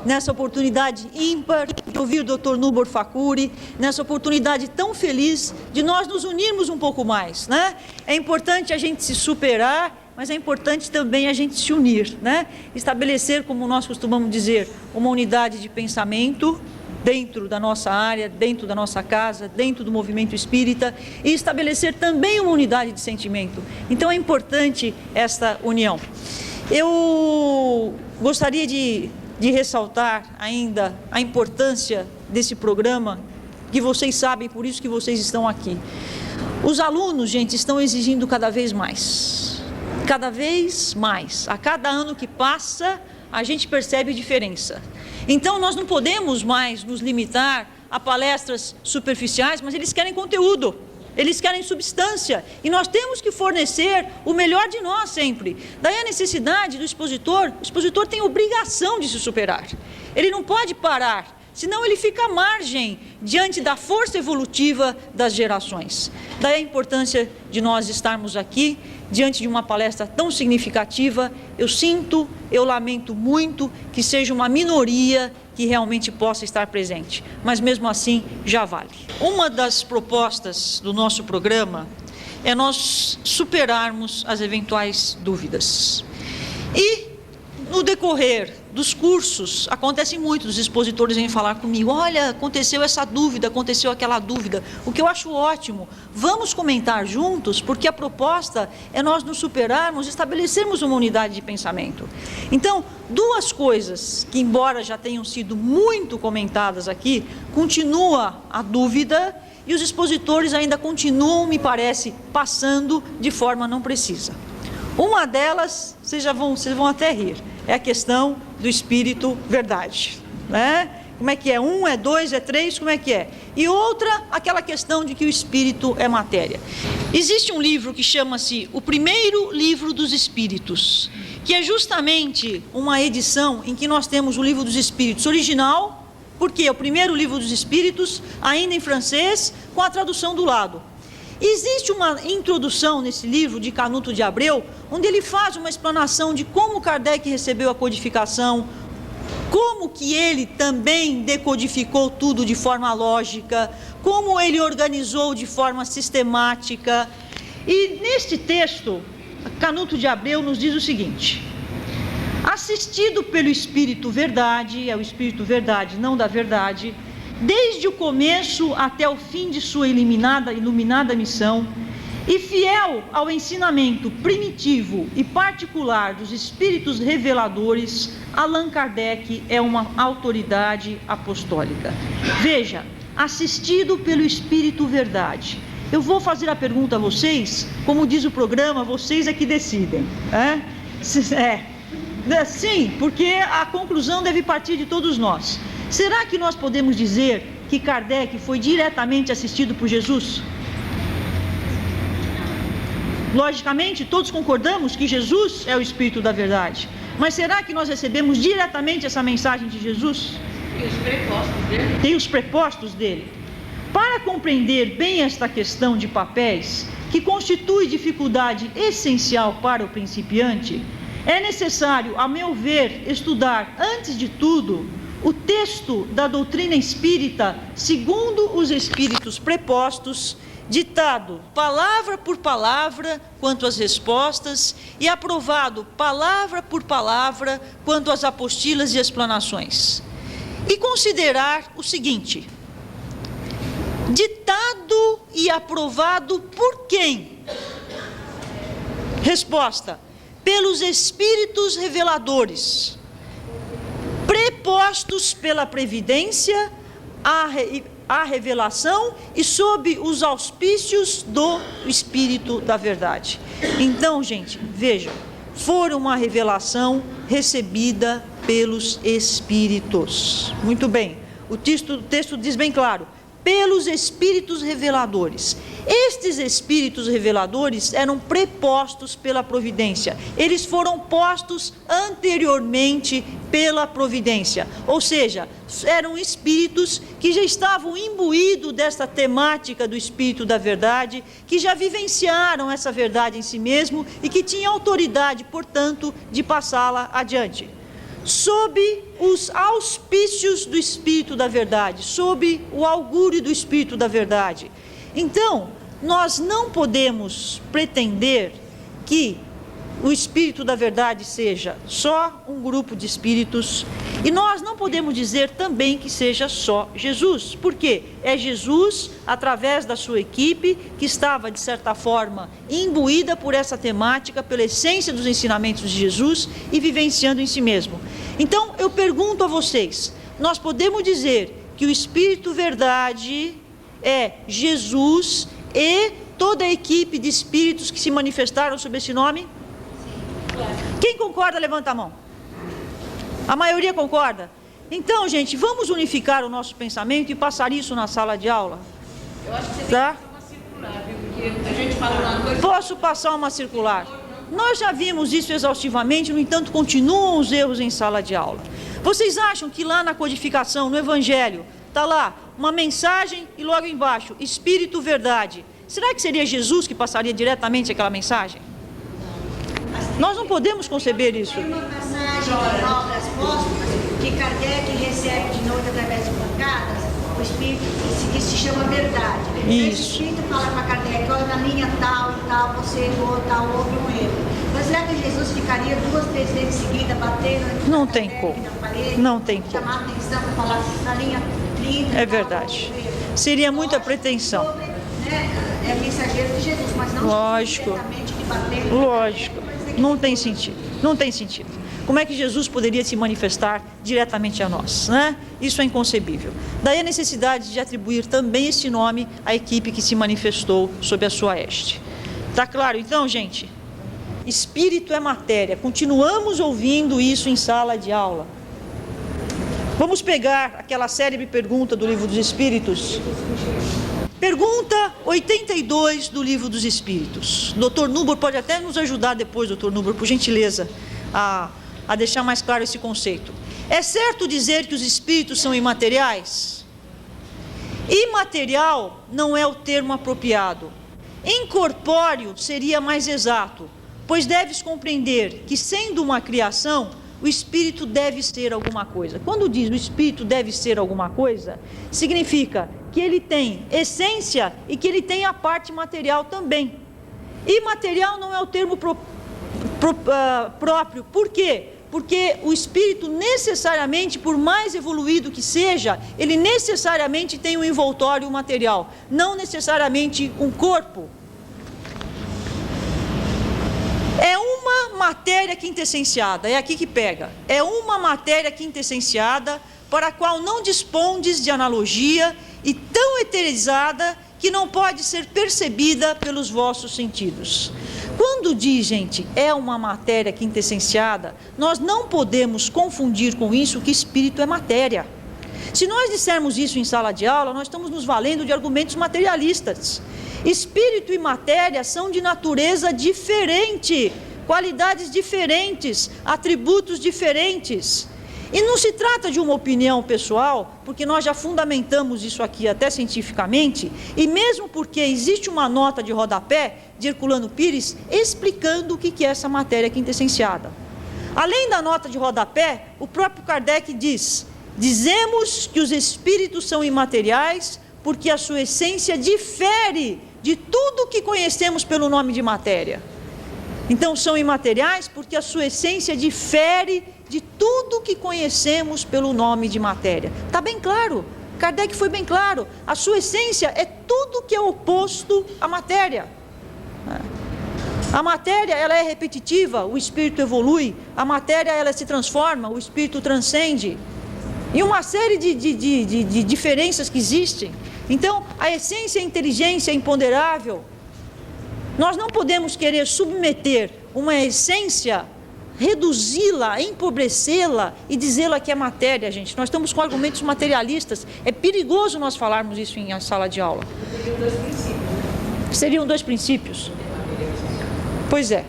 nessa oportunidade ímpar de ouvir o Dr. Nubor Facuri, nessa oportunidade tão feliz de nós nos unirmos um pouco mais, né? É importante a gente se superar, mas é importante também a gente se unir, né? Estabelecer, como nós costumamos dizer, uma unidade de pensamento dentro da nossa área, dentro da nossa casa, dentro do movimento espírita, e estabelecer também uma unidade de sentimento. Então é importante esta união. Eu gostaria de ressaltar ainda a importância desse programa, que vocês sabem, por isso que vocês estão aqui. Os alunos, gente, estão exigindo cada vez mais. Cada vez mais. A cada ano que passa, a gente percebe diferença. Então, nós não podemos mais nos limitar a palestras superficiais, mas eles querem conteúdo, eles querem substância, e nós temos que fornecer o melhor de nós sempre. Daí a necessidade do expositor. O expositor tem obrigação de se superar, ele não pode parar, senão ele fica à margem diante da força evolutiva das gerações. Daí a importância de nós estarmos aqui, diante de uma palestra tão significativa. Eu lamento muito que seja uma minoria que realmente possa estar presente, mas mesmo assim já vale. Uma das propostas do nosso programa é nós superarmos as eventuais dúvidas. E no decorrer dos cursos, acontece muito, os expositores vêm falar comigo: olha, aconteceu essa dúvida, aconteceu aquela dúvida, o que eu acho ótimo. Vamos comentar juntos, porque a proposta é nós nos superarmos, estabelecermos uma unidade de pensamento. Então, duas coisas que, embora já tenham sido muito comentadas aqui, continua a dúvida, e os expositores ainda continuam, me parece, passando de forma não precisa. Uma delas, vocês vão até rir, é a questão do espírito verdade, né? Como é que é? 1, é 2, é 3, como é que é? E outra, aquela questão de que o espírito é matéria. Existe um livro que chama-se O Primeiro Livro dos Espíritos, que é justamente uma edição em que nós temos o Livro dos Espíritos original, porque é o primeiro livro dos Espíritos, ainda em francês, com a tradução do lado. Existe uma introdução nesse livro de Canuto de Abreu, onde ele faz uma explanação de como Kardec recebeu a codificação, como que ele também decodificou tudo de forma lógica, como ele organizou de forma sistemática. E neste texto, Canuto de Abreu nos diz o seguinte: assistido pelo Espírito Verdade, é o Espírito Verdade, não da verdade, desde o começo até o fim de sua iluminada missão, e fiel ao ensinamento primitivo e particular dos Espíritos Reveladores, Allan Kardec é uma autoridade apostólica. Veja, assistido pelo Espírito Verdade. Eu vou fazer a pergunta a vocês, como diz o programa, vocês é que decidem. Sim, porque a conclusão deve partir de todos nós. Será que nós podemos dizer que Kardec foi diretamente assistido por Jesus? Logicamente, todos concordamos que Jesus é o Espírito da Verdade. Mas será que nós recebemos diretamente essa mensagem de Jesus? Tem os prepostos dele. Tem os prepostos dele. Para compreender bem esta questão de papéis, que constitui dificuldade essencial para o principiante, é necessário, a meu ver, estudar, antes de tudo, o texto da doutrina espírita, segundo os espíritos prepostos, ditado palavra por palavra quanto às respostas e aprovado palavra por palavra quanto às apostilas e explanações. E considerar o seguinte: ditado e aprovado por quem? Resposta: pelos espíritos reveladores, prepostos pela previdência à revelação e sob os auspícios do Espírito da Verdade. Então, gente, vejam, foi uma revelação recebida pelos Espíritos. Muito bem, o texto diz bem claro: pelos Espíritos reveladores. Estes Espíritos reveladores eram prepostos pela providência, eles foram postos anteriormente pela providência, ou seja, eram espíritos que já estavam imbuídos dessa temática do Espírito da Verdade, que já vivenciaram essa verdade em si mesmo e que tinham autoridade, portanto, de passá-la adiante. sob os auspícios do Espírito da verdade, sob o augúrio do Espírito da verdade. Então, nós não podemos pretender que o Espírito da verdade seja só um grupo de espíritos, e nós não podemos dizer também que seja só Jesus, porque é Jesus, através da sua equipe, que estava de certa forma imbuída por essa temática, pela essência dos ensinamentos de Jesus e vivenciando em si mesmo. Então eu pergunto a vocês, nós podemos dizer que o Espírito verdade é Jesus e toda a equipe de espíritos que se manifestaram sob esse nome? Quem concorda, levanta a mão. A maioria concorda? Então, gente, vamos unificar o nosso pensamento e passar isso na sala de aula? Eu acho que você tá? tem que passar uma circular, viu? Porque a gente fala uma coisa... Posso passar uma circular? Nós já vimos isso exaustivamente, no entanto, continuam os erros em sala de aula. Vocês acham que lá na codificação, no Evangelho, está lá uma mensagem e logo embaixo, Espírito Verdade. Será que seria Jesus que passaria diretamente aquela mensagem? Nós não podemos conceber isso. Tem uma passagem de obras póstumas que Kardec recebe de novo através de pancadas, o Espírito que se chama verdade. Então, esse Espírito fala para Kardec, olha, na linha tal e tal, você errou, tal, houve um erro. Mas será que Jesus ficaria 2, 3 vezes seguidas batendo não tem como. na parede? Não tem como. Chamar a atenção para falar na linha 30. É verdade. Seria muita pretensão. É mensageiro de Jesus, mas não lógico. diretamente de bater. Lógico. Não tem sentido, não tem sentido. Como é que Jesus poderia se manifestar diretamente a nós, né? Isso é inconcebível. Daí a necessidade de atribuir também esse nome à equipe que se manifestou sob a sua égide. Tá claro então, gente? Espírito é matéria. Continuamos ouvindo isso em sala de aula. Vamos pegar aquela célebre pergunta do Livro dos Espíritos. Pergunta 82 do Livro dos Espíritos. Dr. Nubor pode até nos ajudar depois, Dr. Nubor, por gentileza, a deixar mais claro esse conceito. É certo dizer que os espíritos são imateriais? Imaterial não é o termo apropriado. Incorpóreo seria mais exato, pois deves compreender que, sendo uma criação, o espírito deve ser alguma coisa. Quando diz o espírito deve ser alguma coisa, significa que ele tem essência e que ele tem a parte material também. Imaterial não é o termo próprio. Por quê? Porque o espírito necessariamente, por mais evoluído que seja, ele necessariamente tem um envoltório material, não necessariamente um corpo. É uma matéria quintessenciada, é aqui que pega. É uma matéria quintessenciada para a qual não dispondes de analogia e tão eterizada que não pode ser percebida pelos vossos sentidos. Quando diz, gente, é uma matéria quintessenciada, nós não podemos confundir com isso que espírito é matéria. Se nós dissermos isso em sala de aula, nós estamos nos valendo de argumentos materialistas. Espírito e matéria são de natureza diferente, qualidades diferentes, atributos diferentes. E não se trata de uma opinião pessoal, porque nós já fundamentamos isso aqui até cientificamente, e mesmo porque existe uma nota de rodapé de Herculano Pires explicando o que é essa matéria quintessenciada. Além da nota de rodapé, o próprio Kardec diz: dizemos que os espíritos são imateriais porque a sua essência difere de tudo que conhecemos pelo nome de matéria. Então são imateriais porque a sua essência difere de tudo que conhecemos pelo nome de matéria. Está bem claro, Kardec foi bem claro, a sua essência é tudo que é oposto à matéria. A matéria, ela é repetitiva, o espírito evolui, a matéria, ela se transforma, o espírito transcende, e uma série de diferenças que existem. Então, a essência e a inteligência é imponderável. Nós não podemos querer submeter uma essência, reduzi-la, empobrecê-la e dizê-la que é matéria, gente. Nós estamos com argumentos materialistas. É perigoso nós falarmos isso em sala de aula. Seriam 2 princípios. Pois é.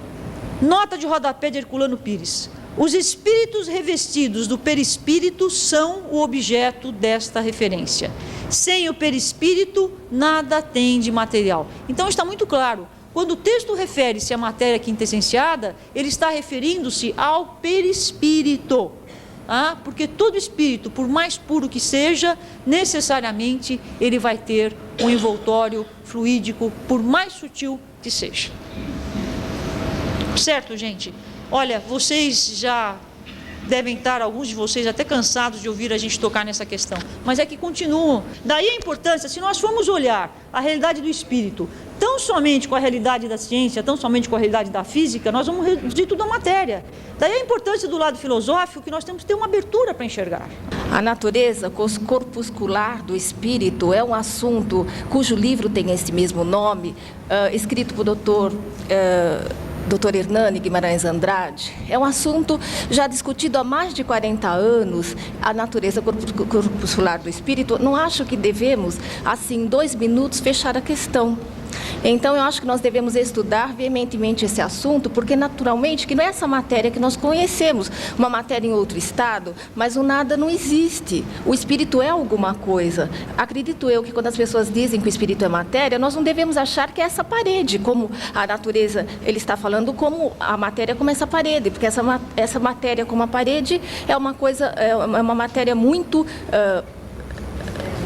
Nota de rodapé de Herculano Pires. Os espíritos revestidos do perispírito são o objeto desta referência. Sem o perispírito, nada tem de material. Então está muito claro. Quando o texto refere-se à matéria quintessenciada, ele está referindo-se ao perispírito. porque todo espírito, por mais puro que seja, necessariamente ele vai ter um envoltório fluídico, por mais sutil que seja. Certo, gente? Olha, vocês já devem estar, alguns de vocês, até cansados de ouvir a gente tocar nessa questão, mas é que continuam. Daí a importância, se nós formos olhar a realidade do espírito, tão somente com a realidade da ciência, tão somente com a realidade da física, nós vamos reduzir tudo à matéria. Daí a importância do lado filosófico, que nós temos que ter uma abertura para enxergar. A natureza corpuscular do espírito é um assunto cujo livro tem esse mesmo nome, escrito por Dr. Hernani Guimarães Andrade. É um assunto já discutido há mais de 40 anos, a natureza corpuscular do espírito. Não acho que devemos, assim, em 2 minutos, fechar a questão. Então, eu acho que nós devemos estudar veementemente esse assunto, porque, naturalmente, que não é essa matéria que nós conhecemos, uma matéria em outro estado, mas o nada não existe. O espírito é alguma coisa. Acredito eu que quando as pessoas dizem que o espírito é matéria, nós não devemos achar que é essa parede, como a natureza, ele está falando como a matéria como essa parede, porque essa matéria como a parede é uma coisa, é uma matéria muito...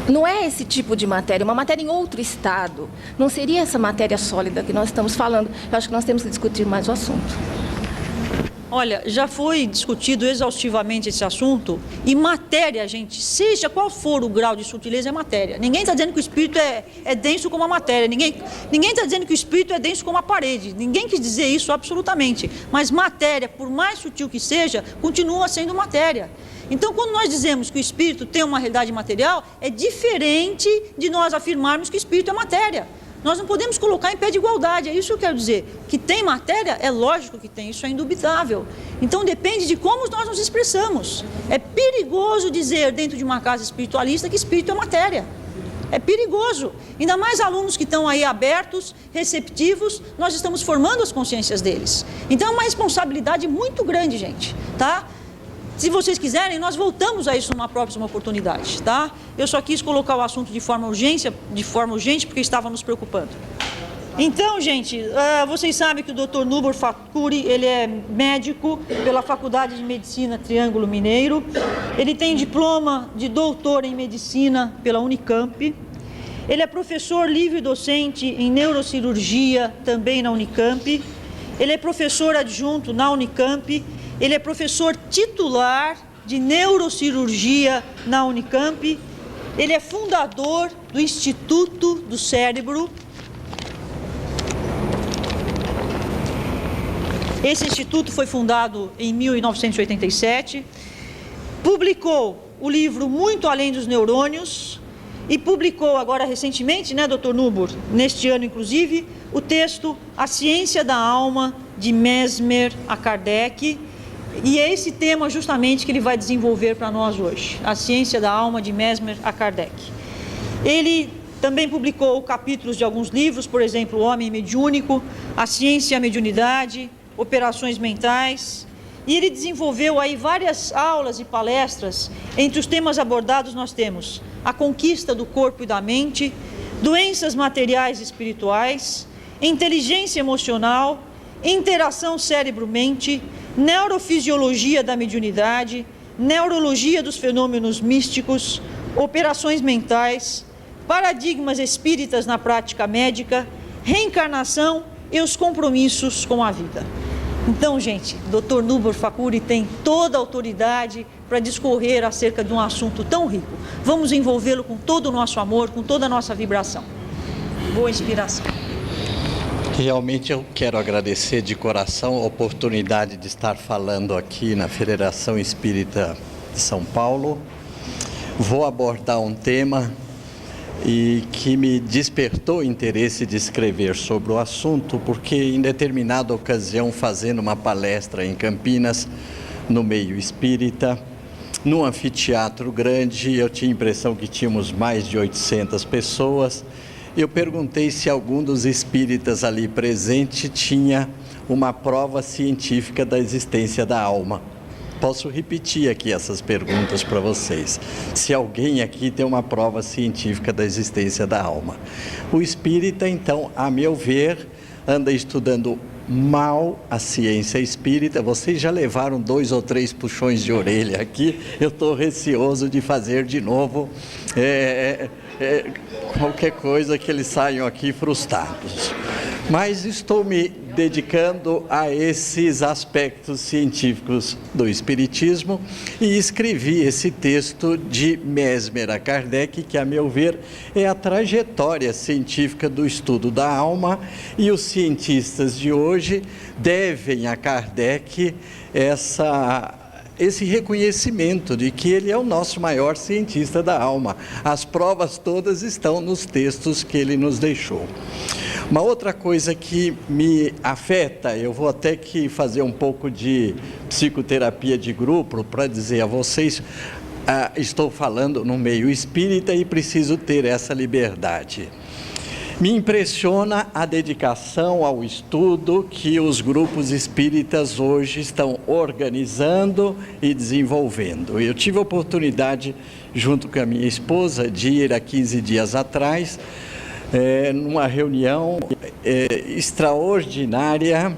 não é esse tipo de matéria, é uma matéria em outro estado. Não seria essa matéria sólida que nós estamos falando. Eu acho que nós temos que discutir mais o assunto. Olha, já foi discutido exaustivamente esse assunto, e matéria, gente, seja qual for o grau de sutileza, é matéria. Ninguém está dizendo que o espírito é denso como a matéria, ninguém está dizendo que o espírito é denso como a parede, ninguém quis dizer isso absolutamente, mas matéria, por mais sutil que seja, continua sendo matéria. Então, quando nós dizemos que o espírito tem uma realidade material, é diferente de nós afirmarmos que o espírito é matéria. Nós não podemos colocar em pé de igualdade, é isso que eu quero dizer. Que tem matéria, é lógico que tem, isso é indubitável. Então depende de como nós nos expressamos. É perigoso dizer dentro de uma casa espiritualista que espírito é matéria. É perigoso. Ainda mais alunos que estão aí abertos, receptivos, nós estamos formando as consciências deles. Então é uma responsabilidade muito grande, gente, tá? Se vocês quiserem, nós voltamos a isso numa próxima oportunidade, tá? Eu só quis colocar o assunto de forma urgente, porque estava nos preocupando. Então, gente, vocês sabem que o Dr. Nubor Fakuri, ele é médico pela Faculdade de Medicina Triângulo Mineiro. Ele tem diploma de doutor em medicina pela Unicamp. Ele é professor livre-docente em neurocirurgia também na Unicamp. Ele é professor adjunto na Unicamp. Ele é professor titular de neurocirurgia na Unicamp. Ele é fundador do Instituto do Cérebro. Esse instituto foi fundado em 1987. Publicou o livro Muito Além dos Neurônios e publicou agora recentemente, né, Dr. Nubor, neste ano inclusive, o texto A Ciência da Alma, de Mesmer a Kardec. E é esse tema justamente que ele vai desenvolver para nós hoje, A Ciência da Alma, de Mesmer a Kardec. Ele também publicou capítulos de alguns livros, por exemplo, O Homem Mediúnico, A Ciência e a Mediunidade, Operações Mentais, e ele desenvolveu aí várias aulas e palestras. Entre os temas abordados nós temos a conquista do corpo e da mente, doenças materiais e espirituais, inteligência emocional, interação cérebro-mente, neurofisiologia da mediunidade, neurologia dos fenômenos místicos, operações mentais, paradigmas espíritas na prática médica, reencarnação e os compromissos com a vida. Então, gente, Dr. Nubor Fakuri tem toda a autoridade para discorrer acerca de um assunto tão rico. Vamos envolvê-lo com todo o nosso amor, com toda a nossa vibração. Boa inspiração. Realmente eu quero agradecer de coração a oportunidade de estar falando aqui na Federação Espírita de São Paulo. Vou abordar um tema que me despertou interesse de escrever sobre o assunto, porque em determinada ocasião, fazendo uma palestra em Campinas, no meio espírita, num anfiteatro grande, eu tinha a impressão que tínhamos mais de 800 pessoas. Eu perguntei se algum dos espíritas ali presente tinha uma prova científica da existência da alma. Posso repetir aqui essas perguntas para vocês. Se alguém aqui tem uma prova científica da existência da alma. O espírita, então, a meu ver, anda estudando mal a ciência espírita. Vocês já levaram 2 ou 3 puxões de orelha aqui, eu estou receoso de fazer de novo qualquer coisa que eles saiam aqui frustrados. Mas estou me dedicando a esses aspectos científicos do Espiritismo e escrevi esse texto de Mesmer a Kardec, que, a meu ver, é a trajetória científica do estudo da alma, e os cientistas de hoje devem a Kardec esse reconhecimento de que ele é o nosso maior cientista da alma. As provas todas estão nos textos que ele nos deixou. Uma outra coisa que me afeta, eu vou até que fazer um pouco de psicoterapia de grupo para dizer a vocês, estou falando no meio espírita e preciso ter essa liberdade. Me impressiona a dedicação ao estudo que os grupos espíritas hoje estão organizando e desenvolvendo. Eu tive a oportunidade, junto com a minha esposa, de ir há 15 dias atrás, numa reunião extraordinária,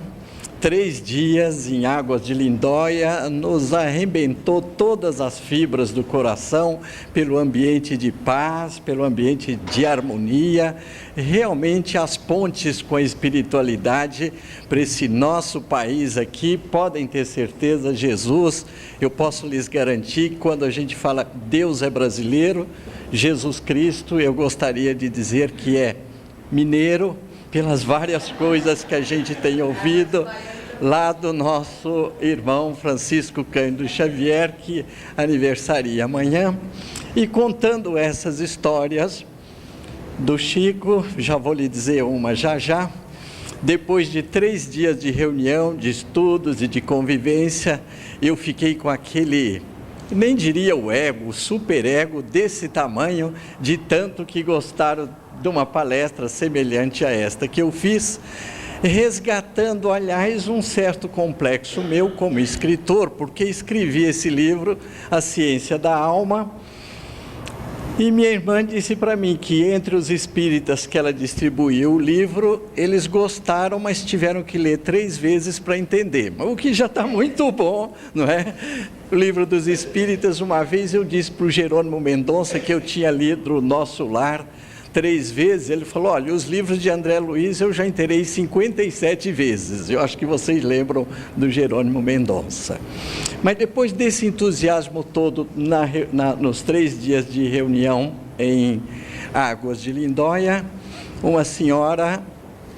3 dias em Águas de Lindóia, nos arrebentou todas as fibras do coração pelo ambiente de paz, pelo ambiente de harmonia. Realmente as pontes com a espiritualidade para esse nosso país aqui, podem ter certeza, Jesus, eu posso lhes garantir, quando a gente fala Deus é brasileiro, Jesus Cristo, eu gostaria de dizer que é mineiro, pelas várias coisas que a gente tem ouvido lá do nosso irmão Francisco Cândido Xavier, que aniversaria amanhã, e contando essas histórias do Chico, já vou lhe dizer uma já. Depois de 3 dias de reunião, de estudos e de convivência, eu fiquei com aquele, nem diria o ego, o superego desse tamanho, de tanto que gostaram de uma palestra semelhante a esta que eu fiz, resgatando, aliás, um certo complexo meu como escritor, porque escrevi esse livro, A Ciência da Alma, e minha irmã disse para mim que entre os espíritas que ela distribuiu o livro, eles gostaram, mas tiveram que ler 3 vezes para entender, o que já está muito bom, não é? O Livro dos Espíritas, uma vez eu disse para o Jerônimo Mendonça que eu tinha lido O Nosso Lar 3 vezes, ele falou, olha, os livros de André Luiz eu já inteirei 57 vezes, eu acho que vocês lembram do Jerônimo Mendonça. Mas depois desse entusiasmo todo, nos 3 dias de reunião em Águas de Lindóia, uma senhora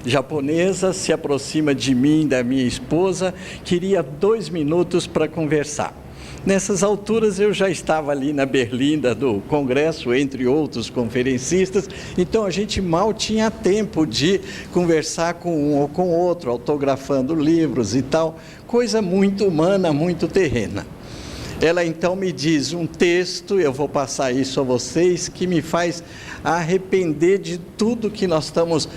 japonesa se aproxima de mim, da minha esposa, queria 2 minutos para conversar. Nessas alturas eu já estava ali na berlinda do congresso, entre outros conferencistas, então a gente mal tinha tempo de conversar com um ou com outro, autografando livros e tal, coisa muito humana, muito terrena. Ela então me diz um texto, eu vou passar isso a vocês, que me faz arrepender de tudo que nós estamos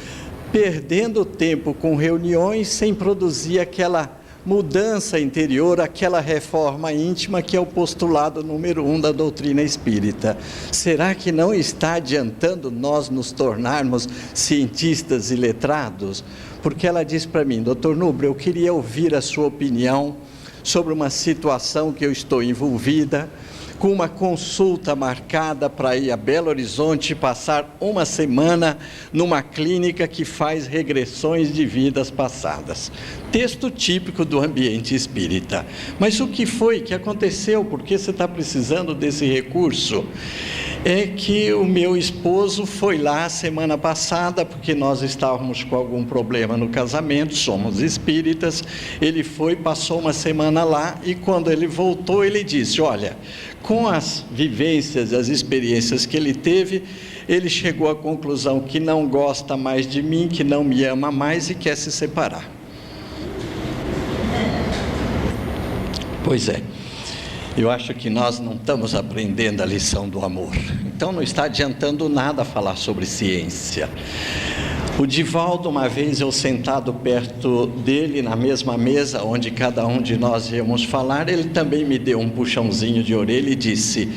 perdendo tempo com reuniões sem produzir aquela mudança interior, aquela reforma íntima que é o postulado número 1 da doutrina espírita. Será que não está adiantando nós nos tornarmos cientistas e letrados? Porque ela diz para mim, doutor Nubra, eu queria ouvir a sua opinião sobre uma situação que eu estou envolvida, com uma consulta marcada para ir a Belo Horizonte, passar uma semana numa clínica que faz regressões de vidas passadas. Texto típico do ambiente espírita. Mas o que foi que aconteceu? Por que você está precisando desse recurso? É que o meu esposo foi lá semana passada, porque nós estávamos com algum problema no casamento, somos espíritas, ele foi, passou uma semana lá, e quando ele voltou, ele disse, olha, com as vivências, as experiências que ele teve, ele chegou à conclusão que não gosta mais de mim, que não me ama mais e quer se separar. Pois é. Eu acho que nós não estamos aprendendo a lição do amor. Então não está adiantando nada falar sobre ciência. O Divaldo, uma vez eu sentado perto dele, na mesma mesa onde cada um de nós íamos falar, ele também me deu um puxãozinho de orelha e disse,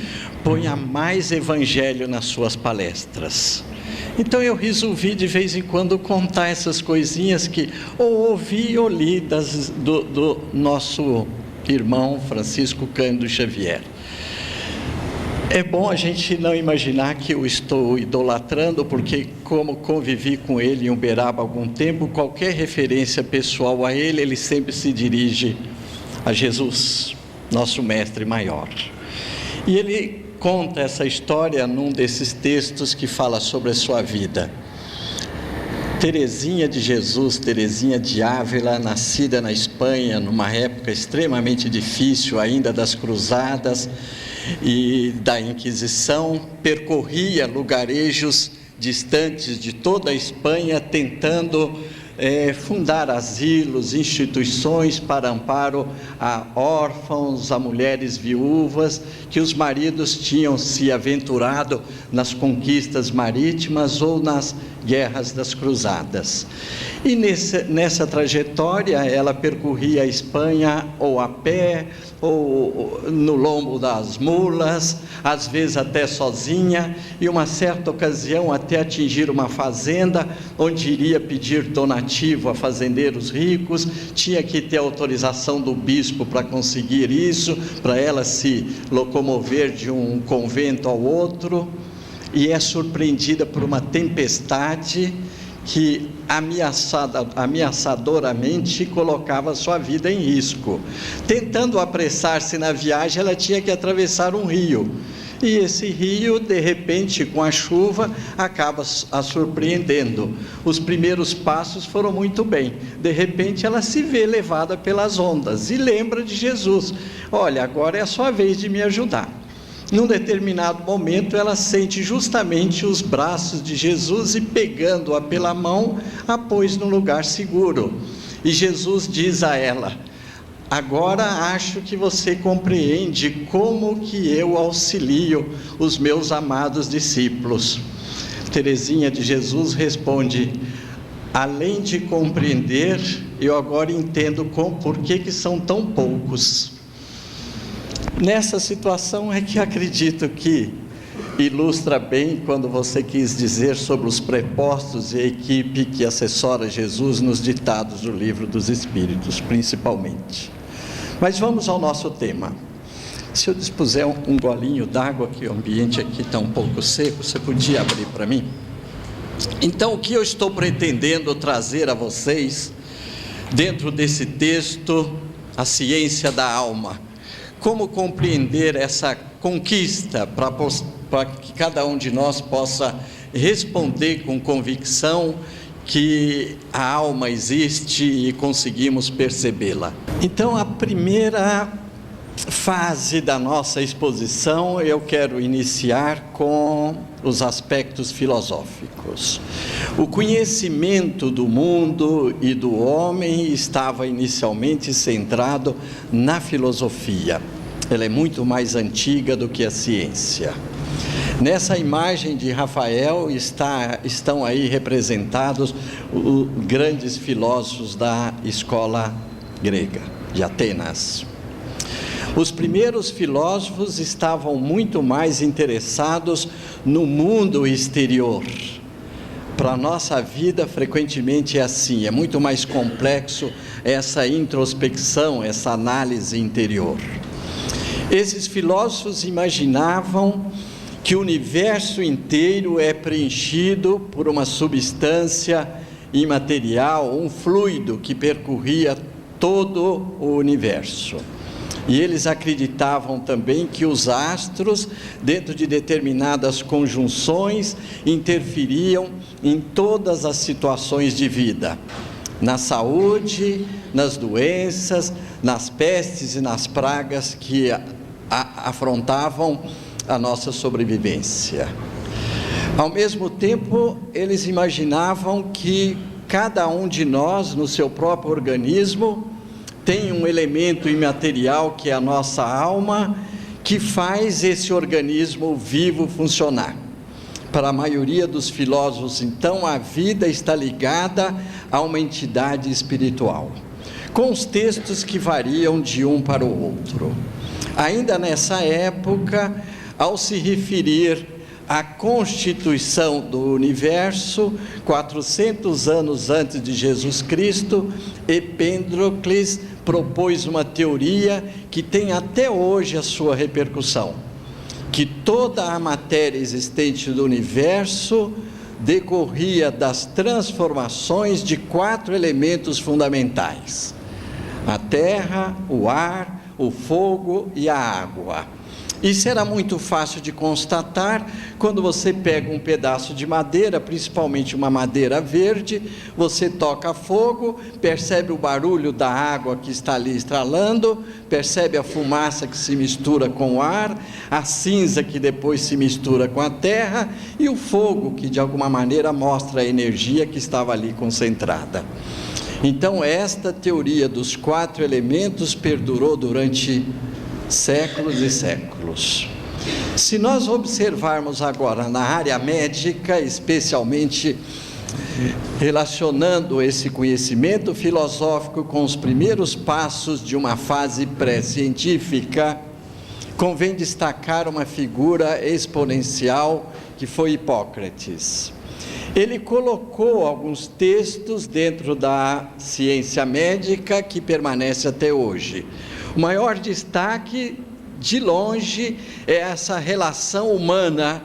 ponha mais evangelho nas suas palestras. Então eu resolvi de vez em quando contar essas coisinhas que ou ouvi ou li do nosso irmão Francisco Cândido Xavier. É bom a gente não imaginar que eu estou idolatrando, porque como convivi com ele em Uberaba há algum tempo, qualquer referência pessoal a ele, ele sempre se dirige a Jesus, nosso mestre maior. E ele conta essa história num desses textos que fala sobre a sua vida. Teresinha de Jesus, Teresinha de Ávila, nascida na Espanha, numa época extremamente difícil ainda das cruzadas e da Inquisição, percorria lugarejos distantes de toda a Espanha, tentando fundar asilos, instituições para amparo a órfãos, a mulheres viúvas, que os maridos tinham se aventurado nas conquistas marítimas ou nas guerras das cruzadas. E nessa trajetória ela percorria a Espanha ou a pé, ou no lombo das mulas, às vezes até sozinha, e uma certa ocasião até atingir uma fazenda, onde iria pedir donativo a fazendeiros ricos, tinha que ter autorização do bispo para conseguir isso, para ela se locomover de um convento ao outro, e é surpreendida por uma tempestade que ameaçadoramente colocava sua vida em risco. Tentando apressar-se na viagem, ela tinha que atravessar um rio, e esse rio, de repente, com a chuva, acaba a surpreendendo. Os primeiros passos foram muito bem, de repente ela se vê levada pelas ondas, e lembra de Jesus: olha, agora é a sua vez de me ajudar. Num determinado momento, ela sente justamente os braços de Jesus e, pegando-a pela mão, a pôs num lugar seguro. E Jesus diz a ela: agora acho que você compreende como que eu auxilio os meus amados discípulos. Teresinha de Jesus responde: além de compreender, eu agora entendo por que são tão poucos. Nessa situação é que acredito que ilustra bem quando você quis dizer sobre os prepostos e a equipe que assessora Jesus nos ditados do Livro dos Espíritos, principalmente. Mas vamos ao nosso tema. Se eu dispuser um golinho d'água, que o ambiente aqui está um pouco seco, você podia abrir para mim? Então, o que eu estou pretendendo trazer a vocês, dentro desse texto, a ciência da alma? Como compreender essa conquista para que cada um de nós possa responder com convicção que a alma existe e conseguimos percebê-la. Então, a primeira fase da nossa exposição, eu quero iniciar com os aspectos filosóficos. O conhecimento do mundo e do homem estava inicialmente centrado na filosofia. Ela é muito mais antiga do que a ciência. Nessa imagem de Rafael estão aí representados os grandes filósofos da escola grega, de Atenas. Os primeiros filósofos estavam muito mais interessados no mundo exterior. Para a nossa vida, frequentemente é assim, é muito mais complexo essa introspecção, essa análise interior. Esses filósofos imaginavam que o universo inteiro é preenchido por uma substância imaterial, um fluido que percorria todo o universo. E eles acreditavam também que os astros, dentro de determinadas conjunções, interferiam em todas as situações de vida, na saúde, nas doenças, nas pestes e nas pragas que afrontavam a nossa sobrevivência. Ao mesmo tempo, eles imaginavam que cada um de nós, no seu próprio organismo, tem um elemento imaterial que é a nossa alma, que faz esse organismo vivo funcionar. Para a maioria dos filósofos, então, a vida está ligada a uma entidade espiritual, com os textos que variam de um para o outro. Ainda nessa época, ao se referir a constituição do universo, 400 anos antes de Jesus Cristo, Epêndocles propôs uma teoria que tem até hoje a sua repercussão, que toda a matéria existente do universo decorria das transformações de 4 elementos fundamentais: a terra, o ar, o fogo e a água. Isso era muito fácil de constatar quando você pega um pedaço de madeira, principalmente uma madeira verde, você toca fogo, percebe o barulho da água que está ali estralando, percebe a fumaça que se mistura com o ar, a cinza que depois se mistura com a terra e o fogo que de alguma maneira mostra a energia que estava ali concentrada. Então esta teoria dos 4 elementos perdurou durante séculos e séculos. Se nós observarmos agora na área médica, especialmente relacionando esse conhecimento filosófico com os primeiros passos de uma fase pré-científica, convém destacar uma figura exponencial que foi Hipócrates. Ele colocou alguns textos dentro da ciência médica que permanece até hoje. O maior destaque, de longe, é essa relação humana,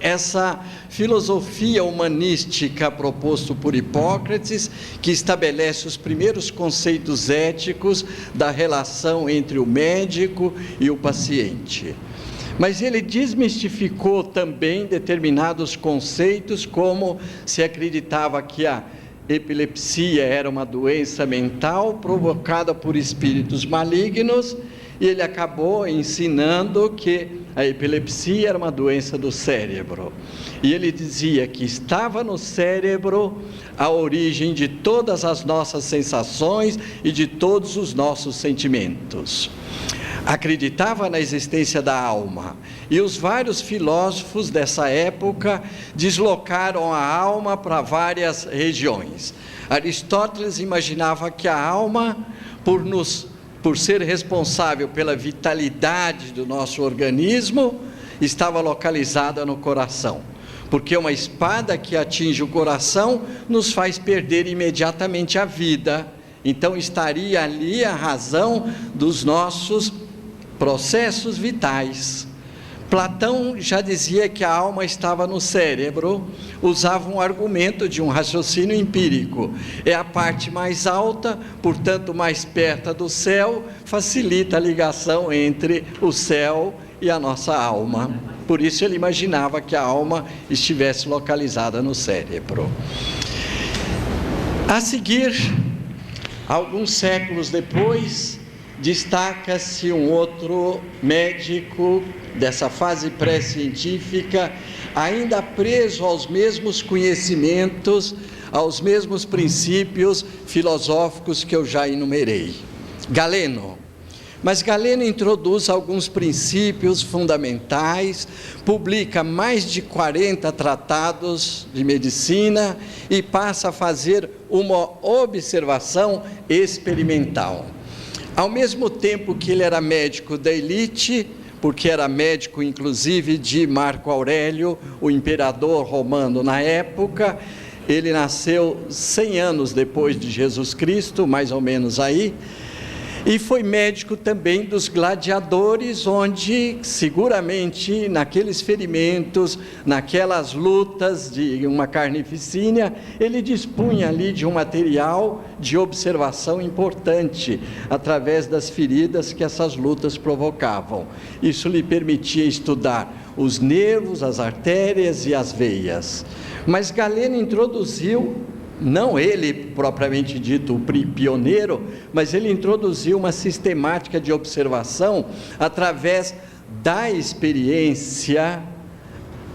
essa filosofia humanística proposta por Hipócrates, que estabelece os primeiros conceitos éticos da relação entre o médico e o paciente. Mas ele desmistificou também determinados conceitos, como se acreditava que a epilepsia era uma doença mental provocada por espíritos malignos, e ele acabou ensinando que a epilepsia era uma doença do cérebro. E ele dizia que estava no cérebro a origem de todas as nossas sensações e de todos os nossos sentimentos. Acreditava na existência da alma, e os vários filósofos dessa época deslocaram a alma para várias regiões. Aristóteles imaginava que a alma, por ser responsável pela vitalidade do nosso organismo, estava localizada no coração, porque uma espada que atinge o coração nos faz perder imediatamente a vida. Então estaria ali a razão dos nossos processos vitais. Platão já dizia que a alma estava no cérebro, usava um argumento de um raciocínio empírico. É a parte mais alta, portanto mais perto do céu, facilita a ligação entre o céu e a nossa alma. Por isso ele imaginava que a alma estivesse localizada no cérebro. A seguir, alguns séculos depois, destaca-se um outro médico dessa fase pré-científica, ainda preso aos mesmos conhecimentos, aos mesmos princípios filosóficos que eu já enumerei, Galeno. Mas Galeno introduz alguns princípios fundamentais, publica mais de 40 tratados de medicina e passa a fazer uma observação experimental. Ao mesmo tempo que ele era médico da elite, porque era médico inclusive de Marco Aurélio, o imperador romano na época, ele nasceu 100 anos depois de Jesus Cristo, mais ou menos aí, e foi médico também dos gladiadores, onde seguramente naqueles ferimentos, naquelas lutas de uma carnificina, ele dispunha ali de um material de observação importante, através das feridas que essas lutas provocavam. Isso lhe permitia estudar os nervos, as artérias e as veias. Mas Galeno introduziu, não ele propriamente dito o pioneiro, mas ele introduziu uma sistemática de observação através da experiência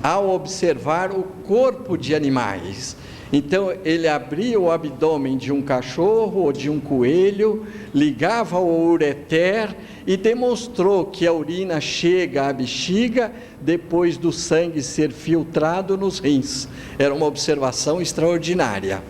ao observar o corpo de animais. Então ele abria o abdômen de um cachorro ou de um coelho, ligava o ureter e demonstrou que a urina chega à bexiga depois do sangue ser filtrado nos rins. Era uma observação extraordinária.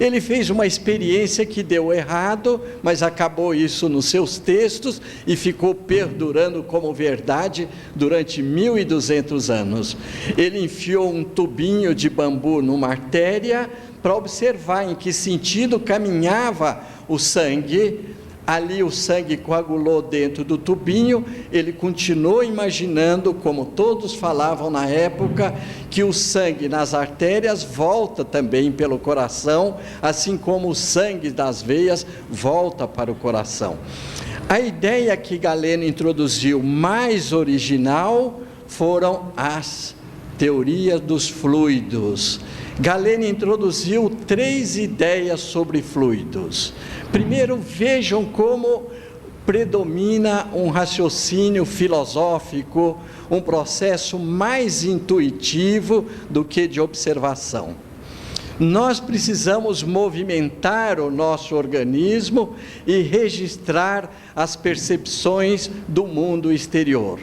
Ele fez uma experiência que deu errado, mas acabou isso nos seus textos e ficou perdurando como verdade durante 1200 anos. Ele enfiou um tubinho de bambu numa artéria para observar em que sentido caminhava o sangue. Ali o sangue coagulou dentro do tubinho. Ele continuou imaginando, como todos falavam na época, que o sangue nas artérias volta também pelo coração, assim como o sangue das veias volta para o coração. A ideia que Galeno introduziu mais original foram as teorias dos fluidos. Galeno introduziu 3 ideias sobre fluidos. Primeiro, vejam como predomina um raciocínio filosófico, um processo mais intuitivo do que de observação. Nós precisamos movimentar o nosso organismo e registrar as percepções do mundo exterior.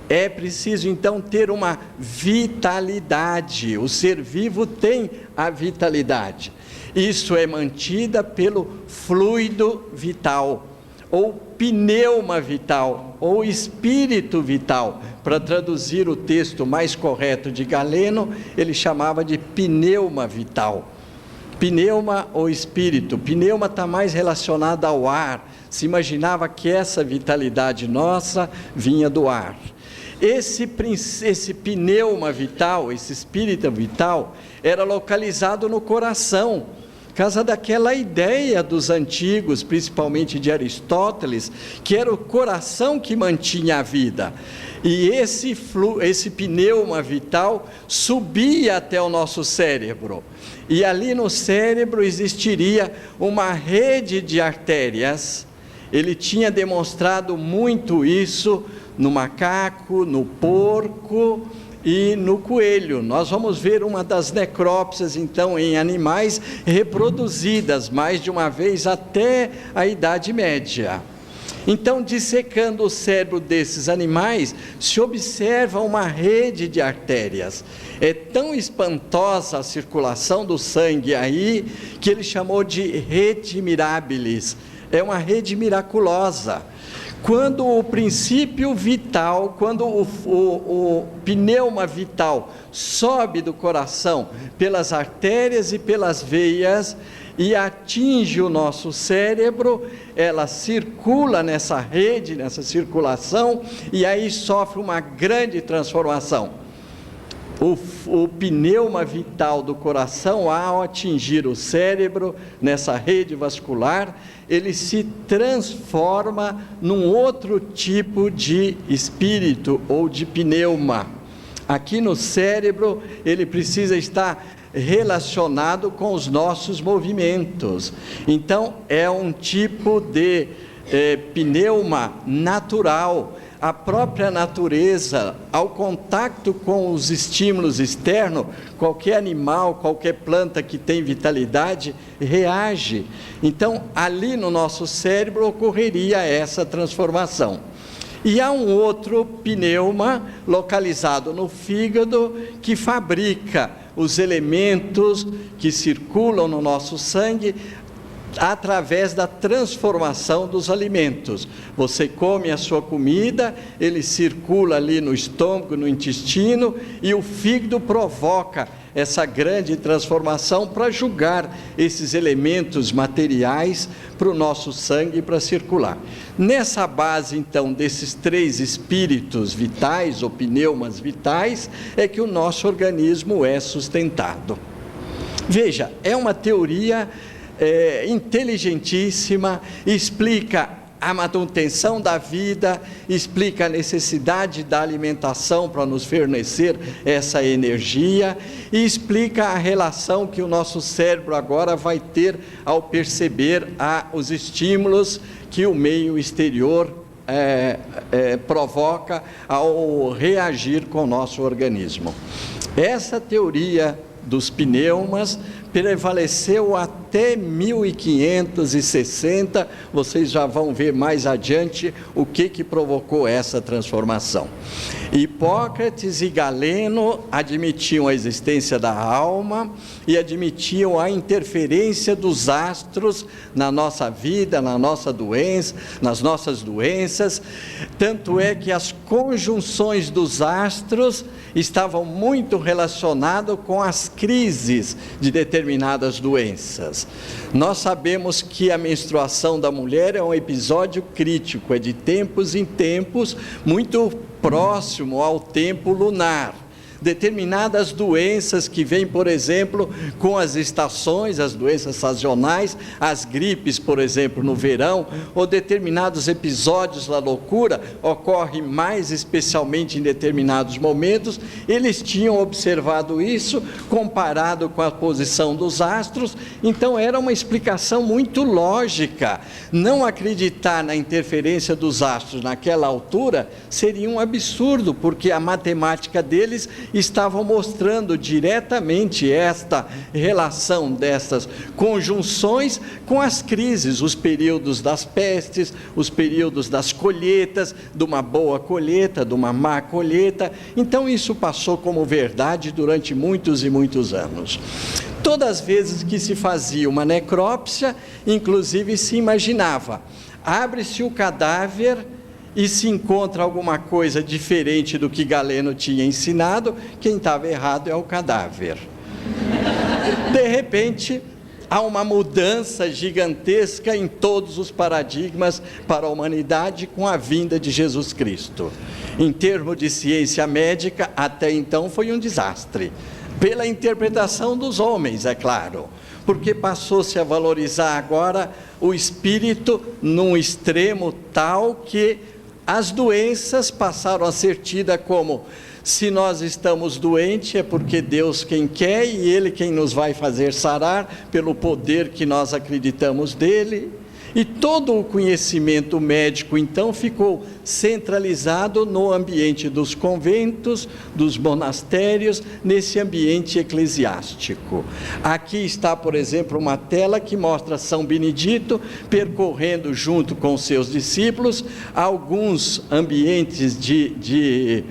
É preciso então ter uma vitalidade. O ser vivo tem a vitalidade. Isso é mantida pelo fluido vital, ou pneuma vital, ou espírito vital. Para traduzir o texto mais correto de Galeno, ele chamava de pneuma vital. Pneuma ou espírito. Pneuma está mais relacionado ao ar. Se imaginava que essa vitalidade nossa vinha do ar. Esse pneuma vital, esse espírito vital, era localizado no coração, por causa daquela ideia dos antigos, principalmente de Aristóteles, que era o coração que mantinha a vida. E esse pneuma vital subia até o nosso cérebro. E ali no cérebro existiria uma rede de artérias. Ele tinha demonstrado muito isso no macaco, no porco e no coelho. Nós vamos ver uma das necrópsias, então, em animais reproduzidas mais de uma vez até a Idade Média. Então, dissecando o cérebro desses animais, se observa uma rede de artérias. É tão espantosa a circulação do sangue aí, que ele chamou de rede mirabilis. É uma rede miraculosa. Quando o princípio vital, quando o pneuma vital sobe do coração pelas artérias e pelas veias e atinge o nosso cérebro, ela circula nessa rede, nessa circulação, e aí sofre uma grande transformação. O pneuma vital do coração, ao atingir o cérebro, nessa rede vascular, ele se transforma num outro tipo de espírito ou de pneuma. Aqui no cérebro, ele precisa estar relacionado com os nossos movimentos. Então, é um tipo de pneuma natural. A própria natureza, ao contato com os estímulos externos, qualquer animal, qualquer planta que tem vitalidade, reage. Então, ali no nosso cérebro ocorreria essa transformação. E há um outro pneuma localizado no fígado que fabrica os elementos que circulam no nosso sangue através da transformação dos alimentos. Você come a sua comida, ele circula ali no estômago, no intestino, e o fígado provoca essa grande transformação para jogar esses elementos materiais para o nosso sangue para circular. Nessa base, então, desses 3 espíritos vitais, ou pneumas vitais, é que o nosso organismo é sustentado. Veja, é uma teoria inteligentíssima, explica a manutenção da vida, explica a necessidade da alimentação para nos fornecer essa energia, e explica a relação que o nosso cérebro agora vai ter ao perceber os estímulos que o meio exterior provoca ao reagir com o nosso organismo. Essa teoria dos pneumas prevaleceu até 1560, vocês já vão ver mais adiante o que provocou essa transformação. Hipócrates e Galeno admitiam a existência da alma e admitiam a interferência dos astros na nossa vida, na nossa doença, nas nossas doenças, tanto é que as conjunções dos astros estavam muito relacionadas com as crises de determinadas doenças. Nós sabemos que a menstruação da mulher é um episódio crítico, é de tempos em tempos, muito próximo ao tempo lunar. Determinadas doenças que vêm, por exemplo, com as estações, as doenças sazonais, as gripes, por exemplo, no verão, ou determinados episódios da loucura, ocorrem mais especialmente em determinados momentos. Eles tinham observado isso, comparado com a posição dos astros, então era uma explicação muito lógica. Não acreditar na interferência dos astros naquela altura seria um absurdo, porque a matemática deles estavam mostrando diretamente esta relação dessas conjunções com as crises, os períodos das pestes, os períodos das colheitas, de uma boa colheita, de uma má colheita. Então isso passou como verdade durante muitos e muitos anos. Todas as vezes que se fazia uma necrópsia, inclusive se imaginava, abre-se o cadáver e se encontra alguma coisa diferente do que Galeno tinha ensinado, quem estava errado é o cadáver. De repente, há uma mudança gigantesca em todos os paradigmas para a humanidade com a vinda de Jesus Cristo. Em termos de ciência médica, até então foi um desastre, pela interpretação dos homens, é claro, porque passou-se a valorizar agora o espírito num extremo tal que as doenças passaram a ser tidas como, se nós estamos doentes é porque Deus quem quer e Ele quem nos vai fazer sarar, pelo poder que nós acreditamos dEle. E todo o conhecimento médico, então, ficou centralizado no ambiente dos conventos, dos monastérios, nesse ambiente eclesiástico. Aqui está, por exemplo, uma tela que mostra São Benedito percorrendo junto com seus discípulos alguns ambientes de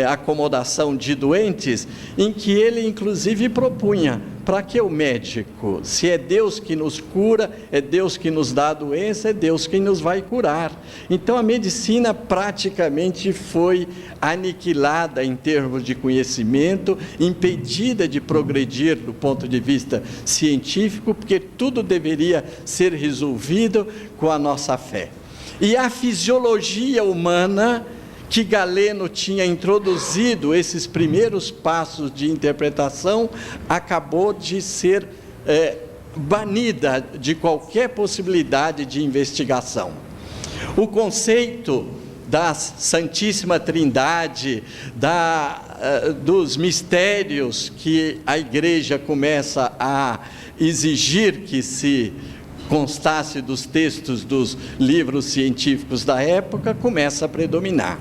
acomodação de doentes, em que ele, inclusive, propunha: para que o médico? Se é Deus que nos cura, é Deus que nos dá a doença, é Deus quem nos vai curar. Então a medicina praticamente foi aniquilada em termos de conhecimento, impedida de progredir do ponto de vista científico, porque tudo deveria ser resolvido com a nossa fé. E a fisiologia humana, que Galeno tinha introduzido esses primeiros passos de interpretação, acabou de ser banida de qualquer possibilidade de investigação. O conceito da Santíssima Trindade, dos mistérios que a Igreja começa a exigir que se constasse dos textos dos livros científicos da época, começa a predominar.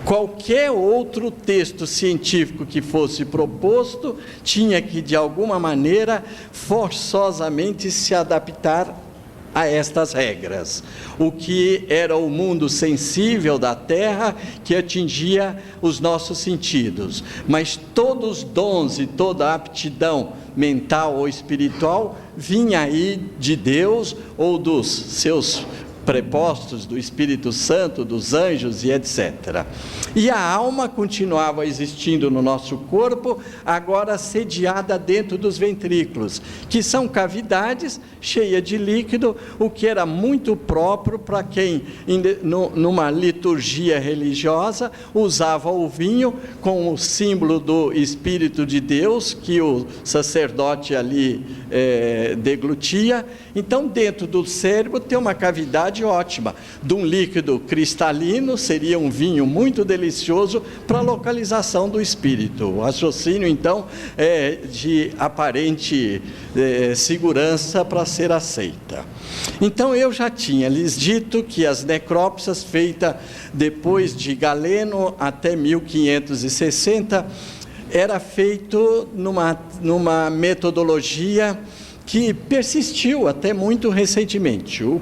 Qualquer outro texto científico que fosse proposto tinha que, de alguma maneira, forçosamente se adaptar a estas regras. O que era o mundo sensível da Terra, que atingia os nossos sentidos. Mas todos os dons e toda a aptidão mental ou espiritual vinha aí de Deus ou dos seus prepostos, do Espírito Santo, dos anjos e etc. E a alma continuava existindo no nosso corpo, agora sediada dentro dos ventrículos, que são cavidades cheias de líquido, o que era muito próprio para quem, numa liturgia religiosa, usava o vinho com o símbolo do Espírito de Deus, que o sacerdote ali deglutia. Então, dentro do cérebro tem uma cavidade ótima, de um líquido cristalino, seria um vinho muito delicioso para a localização do espírito. O raciocínio, então, é de aparente segurança para ser aceita. Então, eu já tinha lhes dito que as necrópsias feitas depois de Galeno até 1560 era feito numa metodologia que persistiu até muito recentemente. O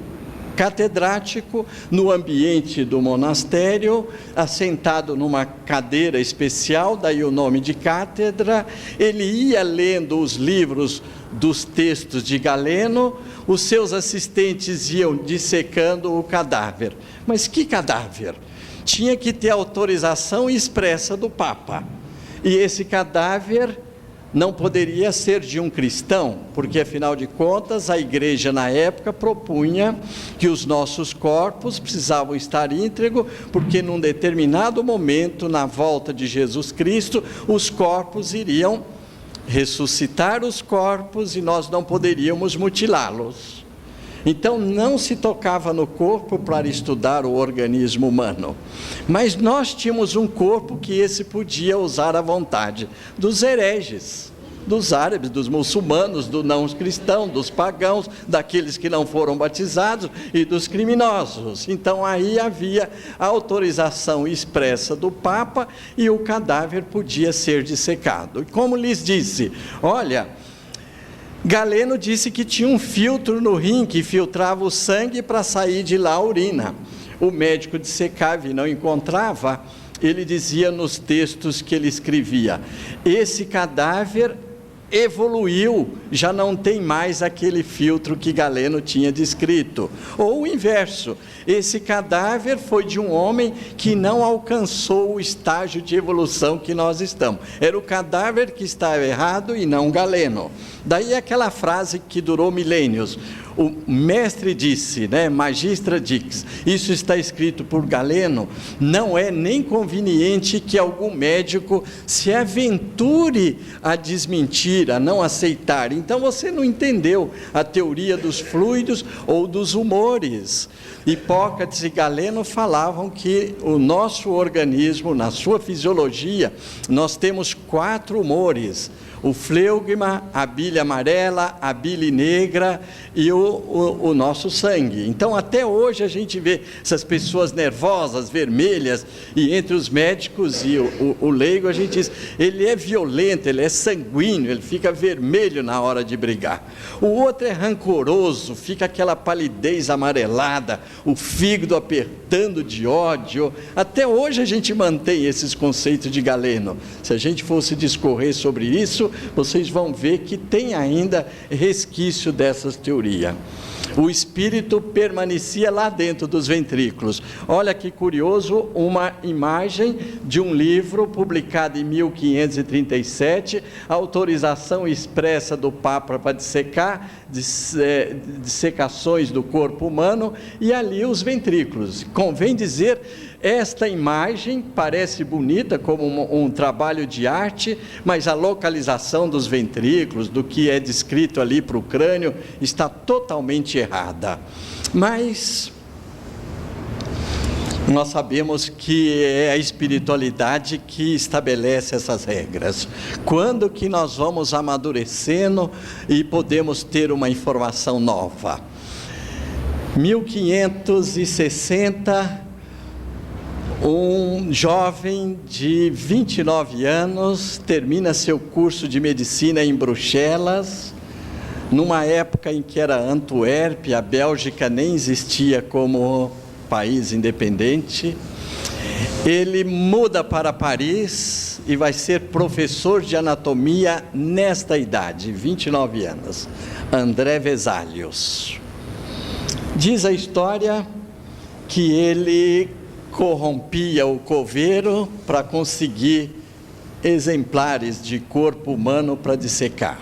catedrático, no ambiente do monastério, assentado numa cadeira especial, daí o nome de cátedra, ele ia lendo os livros dos textos de Galeno, os seus assistentes iam dissecando o cadáver. Mas que cadáver? Tinha que ter autorização expressa do Papa. E esse cadáver não poderia ser de um cristão, porque afinal de contas a igreja na época propunha que os nossos corpos precisavam estar íntegros, porque num determinado momento, na volta de Jesus Cristo, os corpos iriam ressuscitar os corpos e nós não poderíamos mutilá-los. Então não se tocava no corpo para estudar o organismo humano, mas nós tínhamos um corpo que esse podia usar à vontade, dos hereges, dos árabes, dos muçulmanos, do não cristão, dos pagãos, daqueles que não foram batizados e dos criminosos. Então aí havia a autorização expressa do Papa e o cadáver podia ser dissecado. E como lhes disse, olha, Galeno disse que tinha um filtro no rim que filtrava o sangue para sair de lá a urina. O médico dissecava e não encontrava, ele dizia nos textos que ele escrevia, esse cadáver evoluiu, já não tem mais aquele filtro que Galeno tinha descrito. Ou o inverso, esse cadáver foi de um homem que não alcançou o estágio de evolução que nós estamos. Era o cadáver que estava errado e não Galeno. Daí aquela frase que durou milênios, o mestre disse, magistra dix, isso está escrito por Galeno, não é nem conveniente que algum médico se aventure a desmentir, a não aceitar. Então você não entendeu a teoria dos fluidos ou dos humores. Hipócrates e Galeno falavam que o nosso organismo, na sua fisiologia, nós temos 4 humores, o fleugma, a bile amarela, a bile negra e o nosso sangue. Então até hoje a gente vê essas pessoas nervosas, vermelhas, e entre os médicos e o leigo a gente diz, ele é violento, ele é sanguíneo, ele fica vermelho na hora de brigar. O outro é rancoroso, fica aquela palidez amarelada, o fígado apertando de ódio. Até hoje a gente mantém esses conceitos de Galeno. Se a gente fosse discorrer sobre isso, vocês vão ver que tem ainda resquício dessas teorias. O espírito permanecia lá dentro dos ventrículos. Olha que curioso, uma imagem de um livro publicado em 1537, autorização expressa do Papa para dissecar, dissecações do corpo humano, e ali os ventrículos. Convém dizer, esta imagem parece bonita como um trabalho de arte, mas a localização dos ventrículos, do que é descrito ali para o crânio, está totalmente errada. Mas nós sabemos que é a espiritualidade que estabelece essas regras. Quando que nós vamos amadurecendo e podemos ter uma informação nova? 1560, um jovem de 29 anos termina seu curso de medicina em Bruxelas, numa época em que era Antuérpia, a Bélgica nem existia como país independente. Ele muda para Paris e vai ser professor de anatomia nesta idade, 29 anos, André Vesalius. Diz a história que ele corrompia o coveiro para conseguir exemplares de corpo humano para dissecar.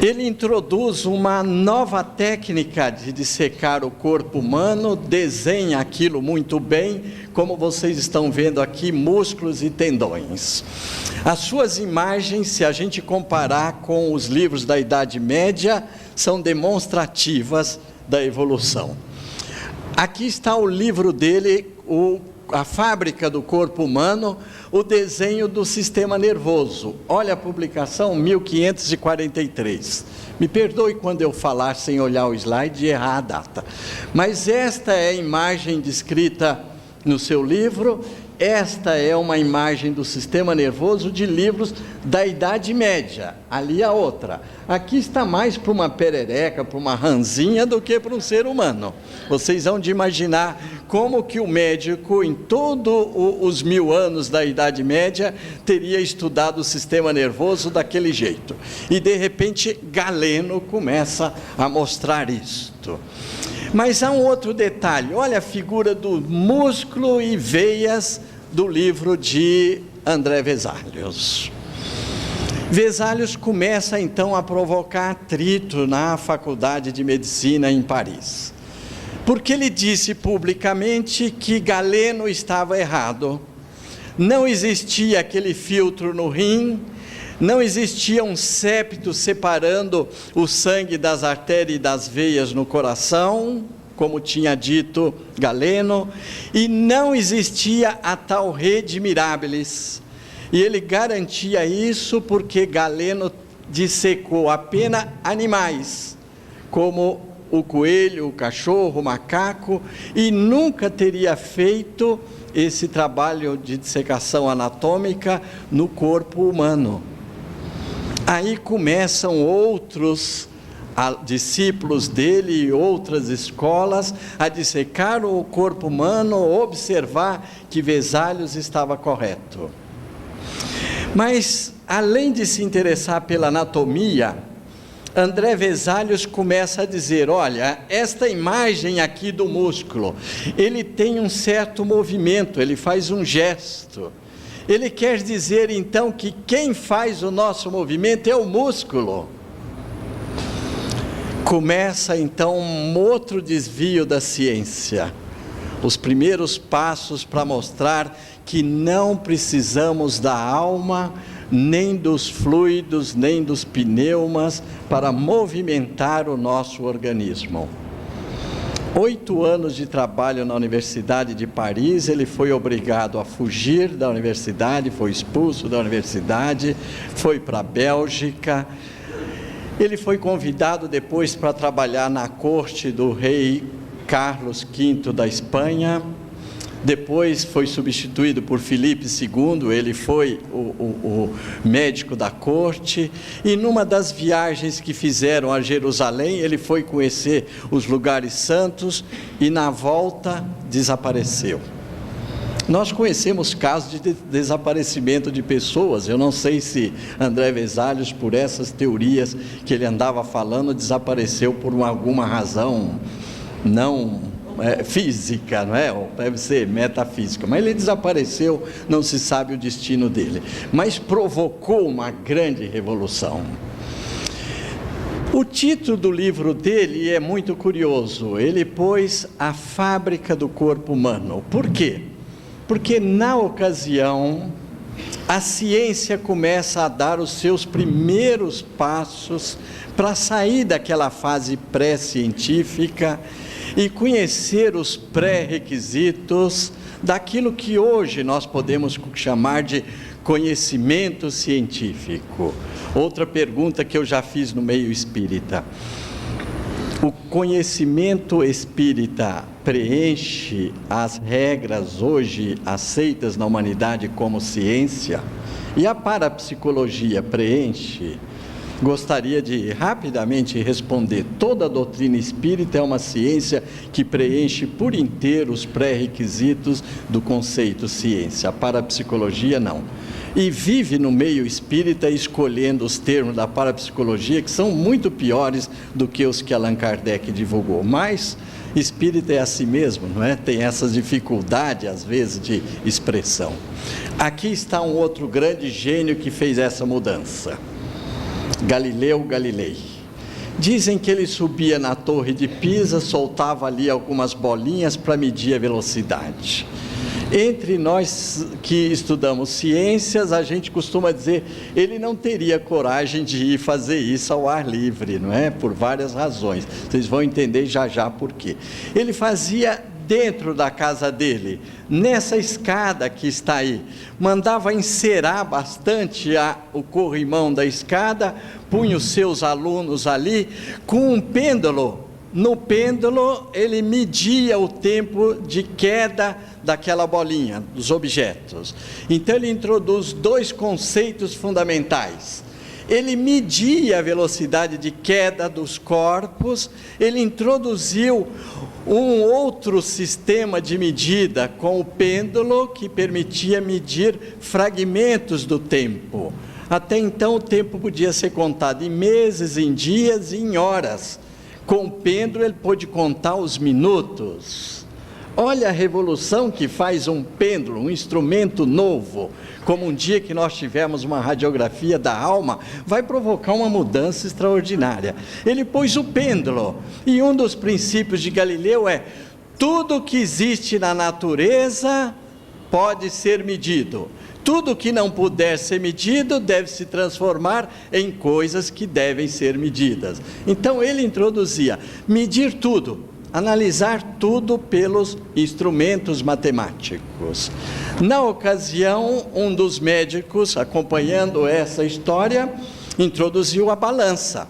Ele introduz uma nova técnica de dissecar o corpo humano, desenha aquilo muito bem, como vocês estão vendo aqui, músculos e tendões. As suas imagens, se a gente comparar com os livros da Idade Média, são demonstrativas da evolução. Aqui está o livro dele, a fábrica do corpo humano, o desenho do sistema nervoso. Olha a publicação, 1543. Me perdoe quando eu falar sem olhar o slide e errar a data. Mas esta é a imagem descrita no seu livro. esta é uma imagem do sistema nervoso de livros da Idade Média. Ali a outra. Aqui está mais para uma perereca, para uma ranzinha, do que para um ser humano. Vocês vão de imaginar como que o médico, em todos os 1000 anos da Idade Média, teria estudado o sistema nervoso daquele jeito. E, de repente, Galeno começa a mostrar isto. Mas há um outro detalhe. Olha a figura do músculo e veias do livro de André Vesalius. Vesalius começa então a provocar atrito na Faculdade de Medicina em Paris, porque ele disse publicamente que Galeno estava errado. Não existia aquele filtro no rim, não existia um septo separando o sangue das artérias e das veias no coração, como tinha dito Galeno, e não existia a tal rede mirabilis. E ele garantia isso porque Galeno dissecou apenas animais, como o coelho, o cachorro, o macaco, e nunca teria feito esse trabalho de dissecação anatômica no corpo humano. Aí começam outros discípulos dele e outras escolas a dissecar o corpo humano, observar que Vesalius estava correto. Mas, além de se interessar pela anatomia, André Vesalius começa a dizer, olha, esta imagem aqui do músculo, ele tem um certo movimento, ele faz um gesto. Ele quer dizer então que quem faz o nosso movimento é o músculo. Começa então um outro desvio da ciência. Os primeiros passos para mostrar que não precisamos da alma, nem dos fluidos, nem dos pneumas para movimentar o nosso organismo. 8 anos de trabalho na Universidade de Paris, ele foi obrigado a fugir da universidade, foi expulso da universidade, foi para a Bélgica. Ele foi convidado depois para trabalhar na corte do rei Carlos V da Espanha. Depois foi substituído por Filipe II, ele foi o médico da corte, e numa das viagens que fizeram a Jerusalém, ele foi conhecer os lugares santos, e na volta desapareceu. Nós conhecemos casos de desaparecimento de pessoas. Eu não sei se André Vesalius, por essas teorias que ele andava falando, desapareceu por alguma razão não física, não é? Ou deve ser metafísica, mas ele desapareceu, não se sabe o destino dele, mas provocou uma grande revolução. O título do livro dele é muito curioso, ele pôs A Fábrica do Corpo Humano. Por quê? Porque na ocasião a ciência começa a dar os seus primeiros passos para sair daquela fase pré-científica e conhecer os pré-requisitos daquilo que hoje nós podemos chamar de conhecimento científico. Outra pergunta que eu já fiz no meio espírita: o conhecimento espírita preenche as regras hoje aceitas na humanidade como ciência? E a parapsicologia preenche? Gostaria de rapidamente responder. Toda a doutrina espírita é uma ciência que preenche por inteiro os pré-requisitos do conceito ciência. A parapsicologia não. E vive no meio espírita escolhendo os termos da parapsicologia que são muito piores do que os que Allan Kardec divulgou. Mas espírita é assim mesmo, não é? Tem essas dificuldades às vezes de expressão. Aqui está um outro grande gênio que fez essa mudança. Galileu Galilei. Dizem que ele subia na Torre de Pisa, soltava ali algumas bolinhas para medir a velocidade. Entre nós que estudamos ciências, a gente costuma dizer, ele não teria coragem de ir fazer isso ao ar livre, não é? Por várias razões. Vocês vão entender já já por quê. Ele fazia dentro da casa dele, nessa escada que está aí, mandava encerar bastante o corrimão da escada, punha os seus alunos ali, com um pêndulo no pêndulo, ele media o tempo de queda daquela bolinha, dos objetos. Então ele introduz 2 conceitos fundamentais. Ele media a velocidade de queda dos corpos, ele introduziu um outro sistema de medida com o pêndulo que permitia medir fragmentos do tempo. Até então o tempo podia ser contado em meses, em dias e em horas. Com o pêndulo ele pôde contar os minutos. Olha a revolução que faz um pêndulo, um instrumento novo, como um dia que nós tivemos uma radiografia da alma, vai provocar uma mudança extraordinária. Ele pôs o pêndulo, e um dos princípios de Galileu é: tudo que existe na natureza pode ser medido. Tudo que não puder ser medido deve se transformar em coisas que devem ser medidas. Então ele introduzia medir tudo, analisar tudo pelos instrumentos matemáticos. Na ocasião, um dos médicos, acompanhando essa história, introduziu a balança.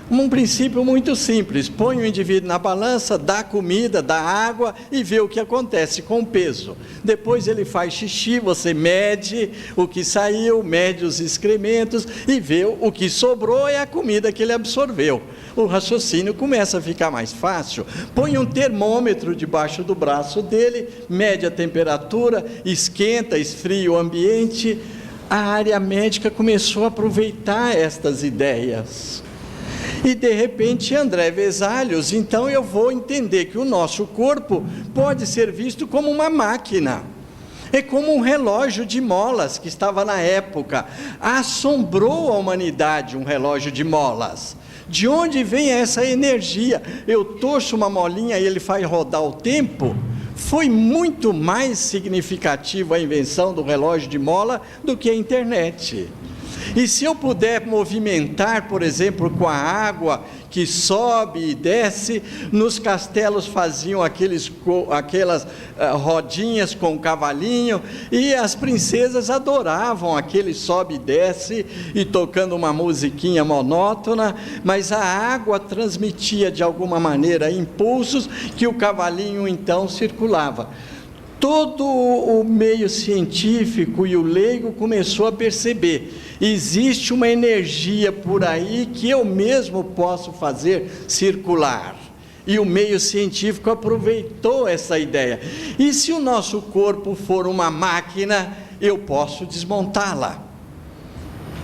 Um princípio muito simples: põe o indivíduo na balança, dá comida, dá água e vê o que acontece com o peso. Depois ele faz xixi, você mede o que saiu, mede os excrementos e vê o que sobrou é a comida que ele absorveu. O raciocínio começa a ficar mais fácil. Põe um termômetro debaixo do braço dele, mede a temperatura, esquenta, esfria o ambiente. A área médica começou a aproveitar estas ideias. E de repente André Vesalius, então eu vou entender que o nosso corpo pode ser visto como uma máquina. É como um relógio de molas que estava na época. Assombrou a humanidade um relógio de molas. De onde vem essa energia? Eu torço uma molinha e ele faz rodar o tempo? Foi muito mais significativa a invenção do relógio de mola do que a internet. E se eu puder movimentar, por exemplo, com a água que sobe e desce, nos castelos faziam aquelas rodinhas com o cavalinho, e as princesas adoravam aquele sobe e desce, e tocando uma musiquinha monótona, mas a água transmitia de alguma maneira impulsos que o cavalinho então circulava. Todo o meio científico e o leigo começou a perceber: existe uma energia por aí que eu mesmo posso fazer circular. E o meio científico aproveitou essa ideia. E se o nosso corpo for uma máquina, eu posso desmontá-la.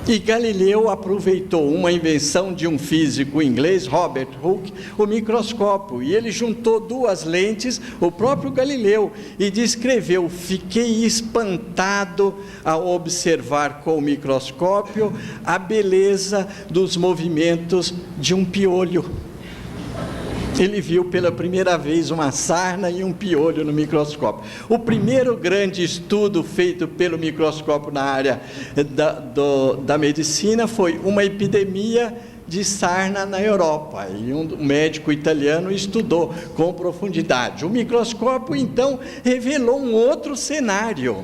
E Galileu aproveitou uma invenção de um físico inglês, Robert Hooke, o microscópio, e ele juntou 2 lentes, o próprio Galileu, e descreveu: fiquei espantado ao observar com o microscópio a beleza dos movimentos de um piolho. Ele viu pela primeira vez uma sarna e um piolho no microscópio. O primeiro grande estudo feito pelo microscópio na área da medicina foi uma epidemia de sarna na Europa, e um médico italiano estudou com profundidade. O microscópio então revelou um outro cenário.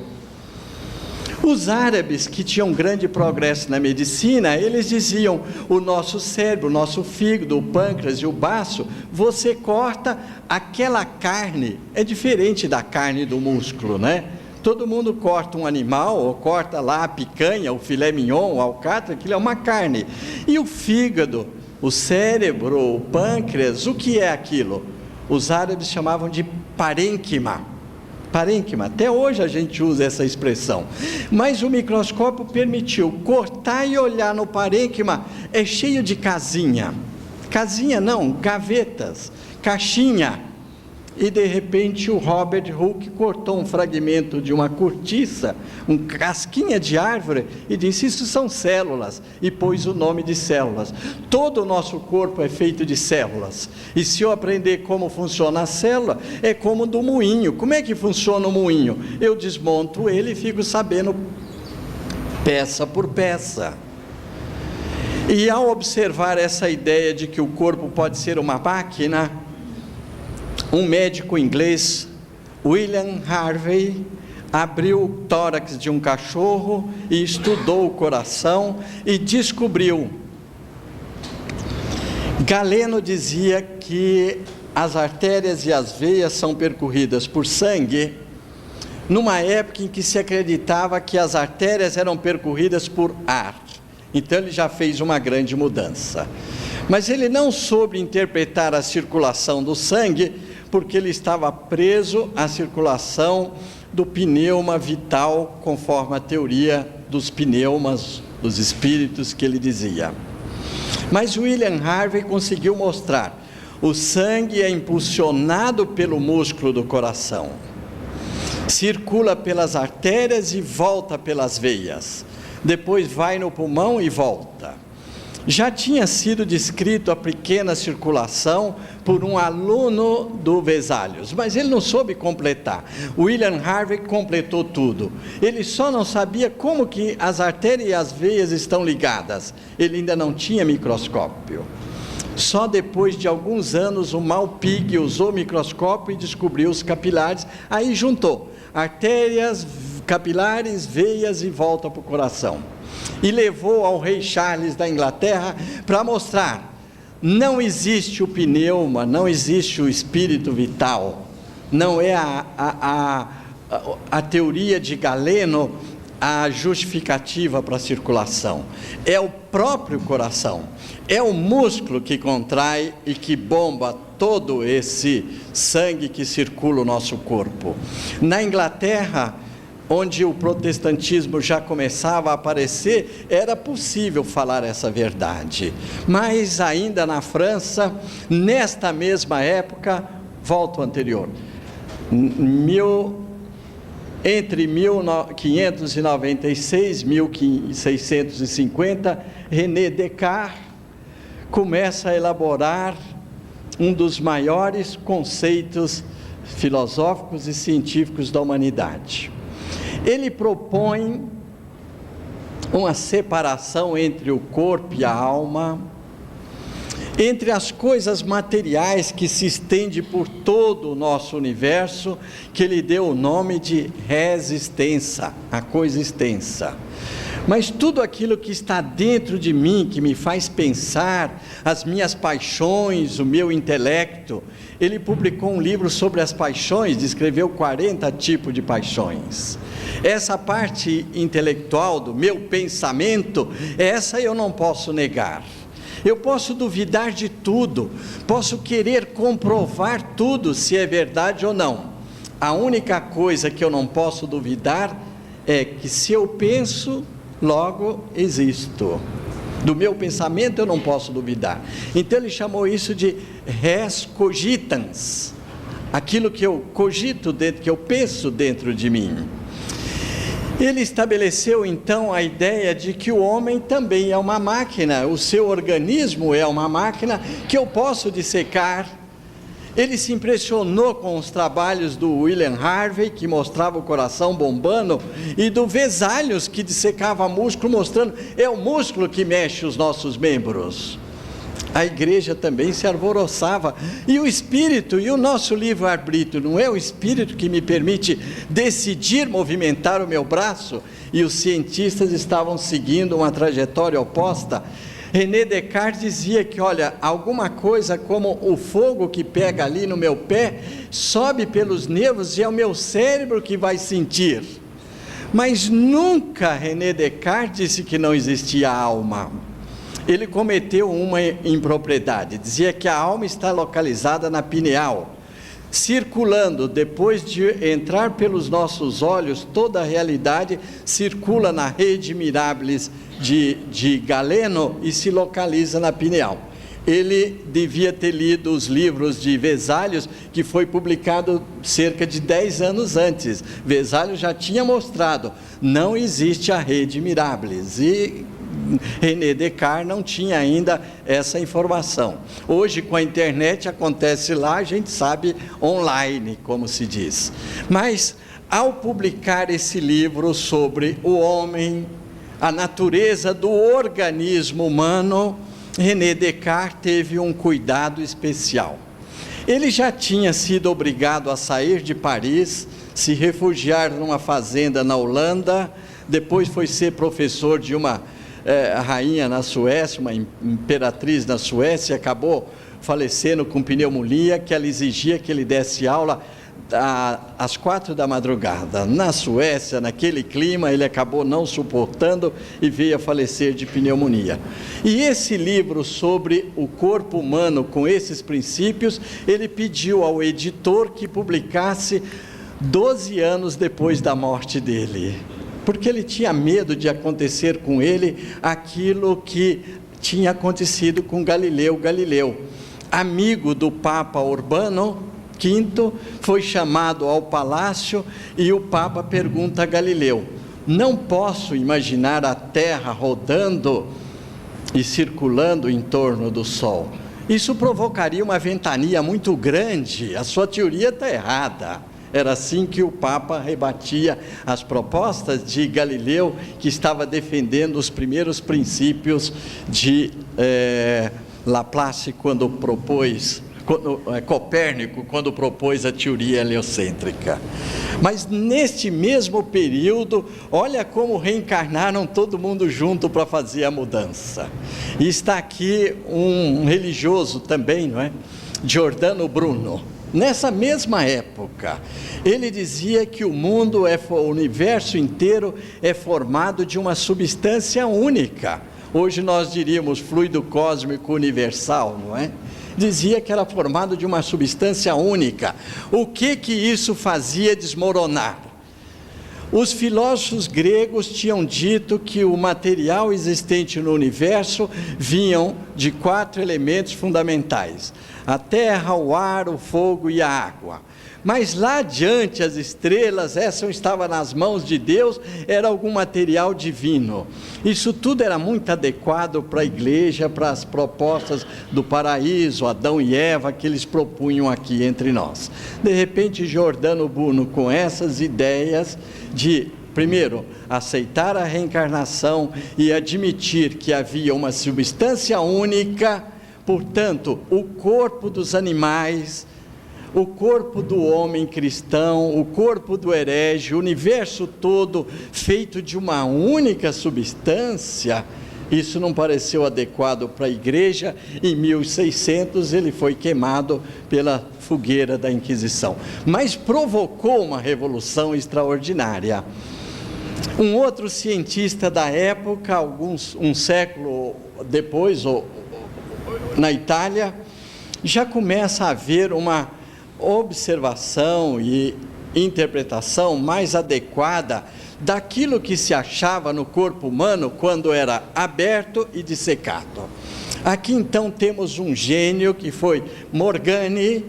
Os árabes, que tinham grande progresso na medicina, eles diziam: o nosso cérebro, o nosso fígado, o pâncreas e o baço, você corta aquela carne, é diferente da carne do músculo, né? Todo mundo corta um animal, ou corta lá a picanha, o filé mignon, o alcatra, aquilo é uma carne. E o fígado, o cérebro, o pâncreas, o que é aquilo? Os árabes chamavam de parênquima. Parênquima, até hoje a gente usa essa expressão, mas o microscópio permitiu cortar e olhar no parênquima, é cheio de casinha não, gavetas, caixinha, e de repente o Robert Hooke cortou um fragmento de uma cortiça, uma casquinha de árvore, e disse: isso são células, e pôs o nome de células. Todo o nosso corpo é feito de células, e se eu aprender como funciona a célula, é como do moinho. Como é que funciona o moinho? Eu desmonto ele e fico sabendo peça por peça. E ao observar essa ideia de que o corpo pode ser uma máquina, um médico inglês, William Harvey, abriu o tórax de um cachorro e estudou o coração e descobriu Galeno dizia que as artérias e as veias são percorridas por sangue, numa época em que se acreditava que as artérias eram percorridas por ar. Então ele já fez uma grande mudança. Mas ele não soube interpretar a circulação do sangue, porque ele estava preso à circulação do pneuma vital, conforme a teoria dos pneumas, dos espíritos que ele dizia. Mas William Harvey conseguiu mostrar: o sangue é impulsionado pelo músculo do coração, circula pelas artérias e volta pelas veias, depois vai no pulmão e volta. Já tinha sido descrito a pequena circulação por um aluno do Vesalius, mas ele não soube completar. William Harvey completou tudo. Ele só não sabia como que as artérias e as veias estão ligadas. Ele ainda não tinha microscópio. Só depois de alguns anos o Malpighi usou o microscópio e descobriu os capilares. Aí juntou artérias, capilares, veias e volta para o coração. E levou ao rei Charles da Inglaterra para mostrar: não existe o pneuma, não existe o espírito vital, não é a teoria de Galeno a justificativa para a circulação, é o próprio coração, é o músculo que contrai e que bomba todo esse sangue que circula o nosso corpo. Na Inglaterra, onde o protestantismo já começava a aparecer, era possível falar essa verdade. Mas ainda na França, nesta mesma época, volto ao anterior, entre 1596 e 1650, René Descartes começa a elaborar um dos maiores conceitos filosóficos e científicos da humanidade. Ele propõe uma separação entre o corpo e a alma, entre as coisas materiais que se estende por todo o nosso universo, que ele deu o nome de res extensa, a coisa extensa. Mas tudo aquilo que está dentro de mim, que me faz pensar, as minhas paixões, o meu intelecto. Ele publicou um livro sobre as paixões, descreveu 40 tipos de paixões. Essa parte intelectual do meu pensamento, essa eu não posso negar. Eu posso duvidar de tudo, posso querer comprovar tudo, se é verdade ou não. A única coisa que eu não posso duvidar é que se eu penso, logo existo. Do meu pensamento eu não posso duvidar. Então ele chamou isso de res cogitans, aquilo que eu cogito dentro, que eu penso dentro de mim. Ele estabeleceu então a ideia de que o homem também é uma máquina, o seu organismo é uma máquina que eu posso dissecar. Ele se impressionou com os trabalhos do William Harvey, que mostrava o coração bombando, e do Vesalius, que dissecava músculo, mostrando, é o músculo que mexe os nossos membros. A igreja também se alvoroçava, e o espírito, e o nosso livre-arbítrio, não é o espírito que me permite decidir movimentar o meu braço? E os cientistas estavam seguindo uma trajetória oposta. René Descartes dizia que, olha, alguma coisa como o fogo que pega ali no meu pé, sobe pelos nervos e é o meu cérebro que vai sentir. Mas nunca René Descartes disse que não existia alma. Ele cometeu uma impropriedade, dizia que a alma está localizada na pineal, circulando, depois de entrar pelos nossos olhos, toda a realidade circula na rede mirabilis de Galeno e se localiza na pineal. Ele devia ter lido os livros de Vesalius, que foi publicado cerca de 10 anos antes. Vesalius já tinha mostrado, não existe a rede mirabilis, e René Descartes não tinha ainda essa informação. Hoje, com a internet, acontece lá, a gente sabe online, como se diz. Mas, ao publicar esse livro sobre o homem, a natureza do organismo humano, René Descartes teve um cuidado especial. Ele já tinha sido obrigado a sair de Paris, se refugiar numa fazenda na Holanda, depois foi ser professor de uma a rainha na Suécia, uma imperatriz na Suécia, acabou falecendo com pneumonia, que ela exigia que ele desse aula às 4 da madrugada. Na Suécia, naquele clima, ele acabou não suportando e veio a falecer de pneumonia. E esse livro sobre o corpo humano, com esses princípios, ele pediu ao editor que publicasse 12 anos depois da morte dele, porque ele tinha medo de acontecer com ele aquilo que tinha acontecido com Galileu Galileu. Amigo do Papa Urbano V, foi chamado ao palácio e o Papa pergunta a Galileu: não posso imaginar a Terra rodando e circulando em torno do Sol. Isso provocaria uma ventania muito grande, a sua teoria está errada. Era assim que o Papa rebatia as propostas de Galileu, que estava defendendo os primeiros princípios de Laplace, Copérnico, quando propôs a teoria heliocêntrica. Mas neste mesmo período, olha como reencarnaram todo mundo junto para fazer a mudança. E está aqui um religioso também, não é? Giordano Bruno. Nessa mesma época, ele dizia que o universo inteiro é formado de uma substância única. Hoje nós diríamos fluido cósmico universal, não é? Dizia que era formado de uma substância única. O que isso fazia desmoronar? Os filósofos gregos tinham dito que o material existente no universo vinham de 4 elementos fundamentais: a terra, o ar, o fogo e a água. Mas lá adiante, as estrelas, essa estava nas mãos de Deus, era algum material divino. Isso tudo era muito adequado para a igreja, para as propostas do paraíso, Adão e Eva, que eles propunham aqui entre nós. De repente, Giordano Bruno, com essas ideias de, primeiro, aceitar a reencarnação e admitir que havia uma substância única, portanto, o corpo dos animais, o corpo do homem cristão, o corpo do herege, o universo todo feito de uma única substância, isso não pareceu adequado para a igreja. Em 1600 ele foi queimado pela fogueira da Inquisição, mas provocou uma revolução extraordinária. Um outro cientista da época, um século depois, na Itália, já começa a haver uma observação e interpretação mais adequada daquilo que se achava no corpo humano quando era aberto e dissecado. Aqui então temos um gênio que foi Morgani,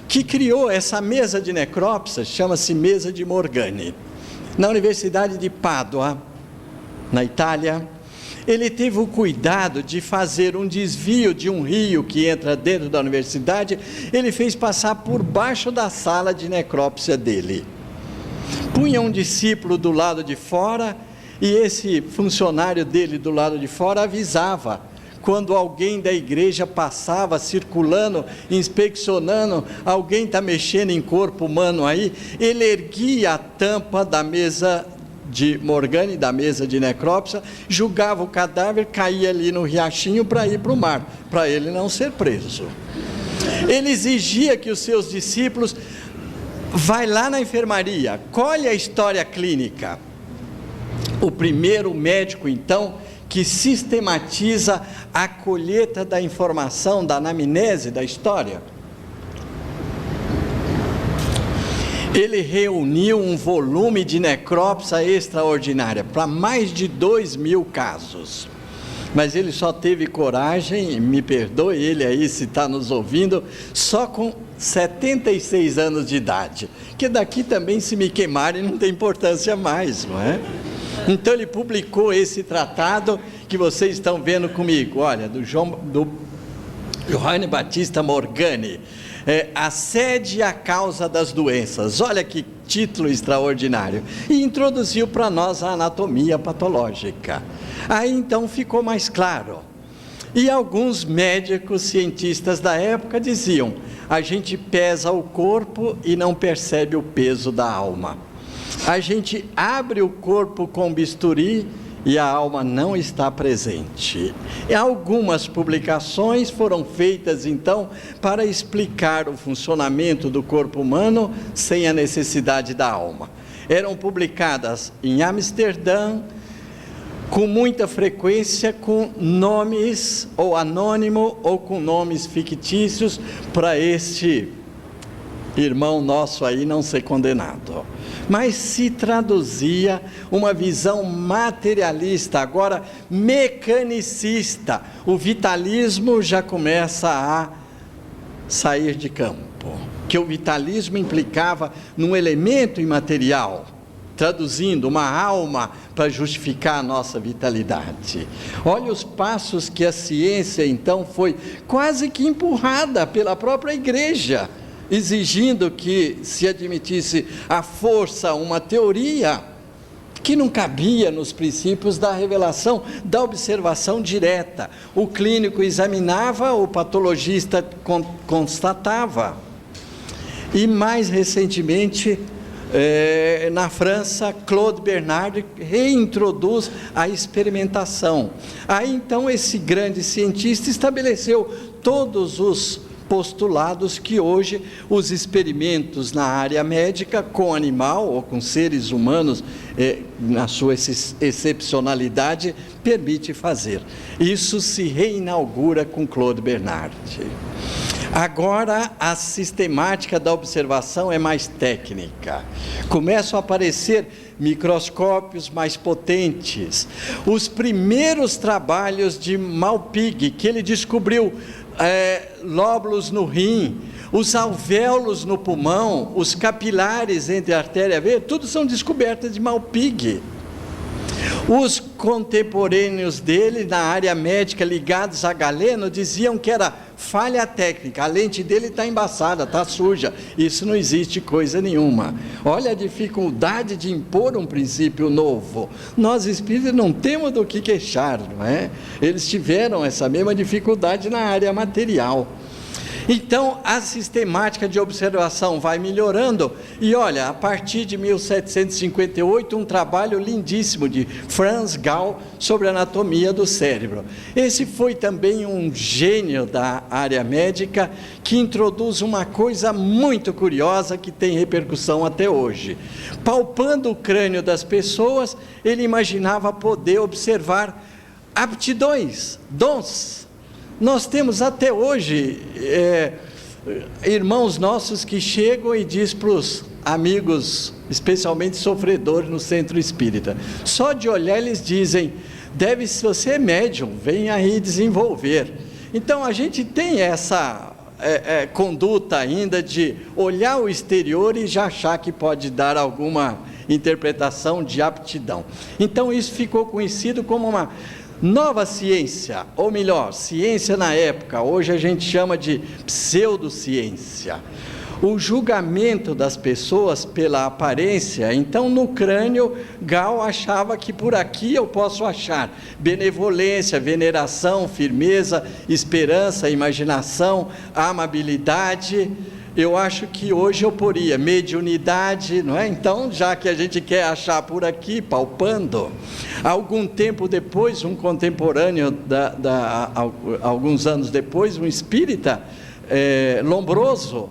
que criou essa mesa de necrópsia, chama-se mesa de Morgani, na Universidade de Pádua, na Itália. Ele teve o cuidado de fazer um desvio de um rio que entra dentro da universidade. Ele fez passar por baixo da sala de necrópsia dele. Punha um discípulo do lado de fora e esse funcionário dele do lado de fora avisava. Quando alguém da igreja passava, circulando, inspecionando, alguém está mexendo em corpo humano aí, ele erguia a tampa da mesa de Morgani, da mesa de necrópsia, julgava o cadáver, caía ali no riachinho para ir para o mar, para ele não ser preso. Ele exigia que os seus discípulos vai lá na enfermaria, colhe a história clínica. O primeiro médico, então, que sistematiza a colheita da informação, da anamnese da história. Ele reuniu um volume de necrópsia extraordinária, para mais de 2.000 casos. Mas ele só teve coragem, me perdoe ele aí se está nos ouvindo, só com 76 anos de idade. Que daqui também, se me queimarem, não tem importância mais, não é? Então ele publicou esse tratado que vocês estão vendo comigo, olha, do Johannes Battista Morgani. A sede e a causa das doenças. Olha que título extraordinário. E introduziu para nós a anatomia patológica. Aí então ficou mais claro. E alguns médicos cientistas da época diziam: a gente pesa o corpo e não percebe o peso da alma. A gente abre o corpo com bisturi e a alma não está presente. E algumas publicações foram feitas, então, para explicar o funcionamento do corpo humano sem a necessidade da alma. Eram publicadas em Amsterdã, com muita frequência, com nomes, ou anônimo, ou com nomes fictícios, para este irmão nosso aí não ser condenado. Mas se traduzia uma visão materialista, agora mecanicista. O vitalismo já começa a sair de campo, que o vitalismo implicava num elemento imaterial, traduzindo uma alma para justificar a nossa vitalidade. Olha os passos que a ciência então foi quase que empurrada pela própria igreja, exigindo que se admitisse à força uma teoria que não cabia nos princípios da revelação, da observação direta. O clínico examinava, o patologista constatava. E mais recentemente, na França, Claude Bernard reintroduz a experimentação. Aí então esse grande cientista estabeleceu todos os postulados que hoje os experimentos na área médica com animal ou com seres humanos, na sua excepcionalidade, permite fazer. Isso se reinaugura com Claude Bernard. Agora a sistemática da observação é mais técnica. Começam a aparecer microscópios mais potentes. Os primeiros trabalhos de Malpighi, que ele descobriu lóbulos no rim, os alvéolos no pulmão, os capilares entre a artéria e a veia, tudo são descobertas de Malpighi. Os contemporâneos dele, na área médica, ligados a Galeno, diziam que era falha técnica, a lente dele está embaçada, está suja, isso não existe coisa nenhuma. Olha a dificuldade de impor um princípio novo. Nós espíritas não temos do que queixar, não é? Eles tiveram essa mesma dificuldade na área material. Então, a sistemática de observação vai melhorando, e olha, a partir de 1758, um trabalho lindíssimo de Franz Gall sobre a anatomia do cérebro. Esse foi também um gênio da área médica, que introduz uma coisa muito curiosa que tem repercussão até hoje. Palpando o crânio das pessoas, ele imaginava poder observar aptidões, dons. Nós temos até hoje irmãos nossos que chegam e dizem para os amigos, especialmente sofredores no centro espírita, só de olhar eles dizem, você é médium, vem aí desenvolver. Então a gente tem essa conduta ainda de olhar o exterior e já achar que pode dar alguma interpretação de aptidão. Então isso ficou conhecido como uma nova ciência, ou melhor, ciência na época, hoje a gente chama de pseudociência. O julgamento das pessoas pela aparência. Então, no crânio, Gall achava que por aqui eu posso achar benevolência, veneração, firmeza, esperança, imaginação, amabilidade. Eu acho que hoje eu poria mediunidade, não é? Então, já que a gente quer achar por aqui, palpando. Algum tempo depois, um contemporâneo, alguns anos depois, um espírita, Lombroso,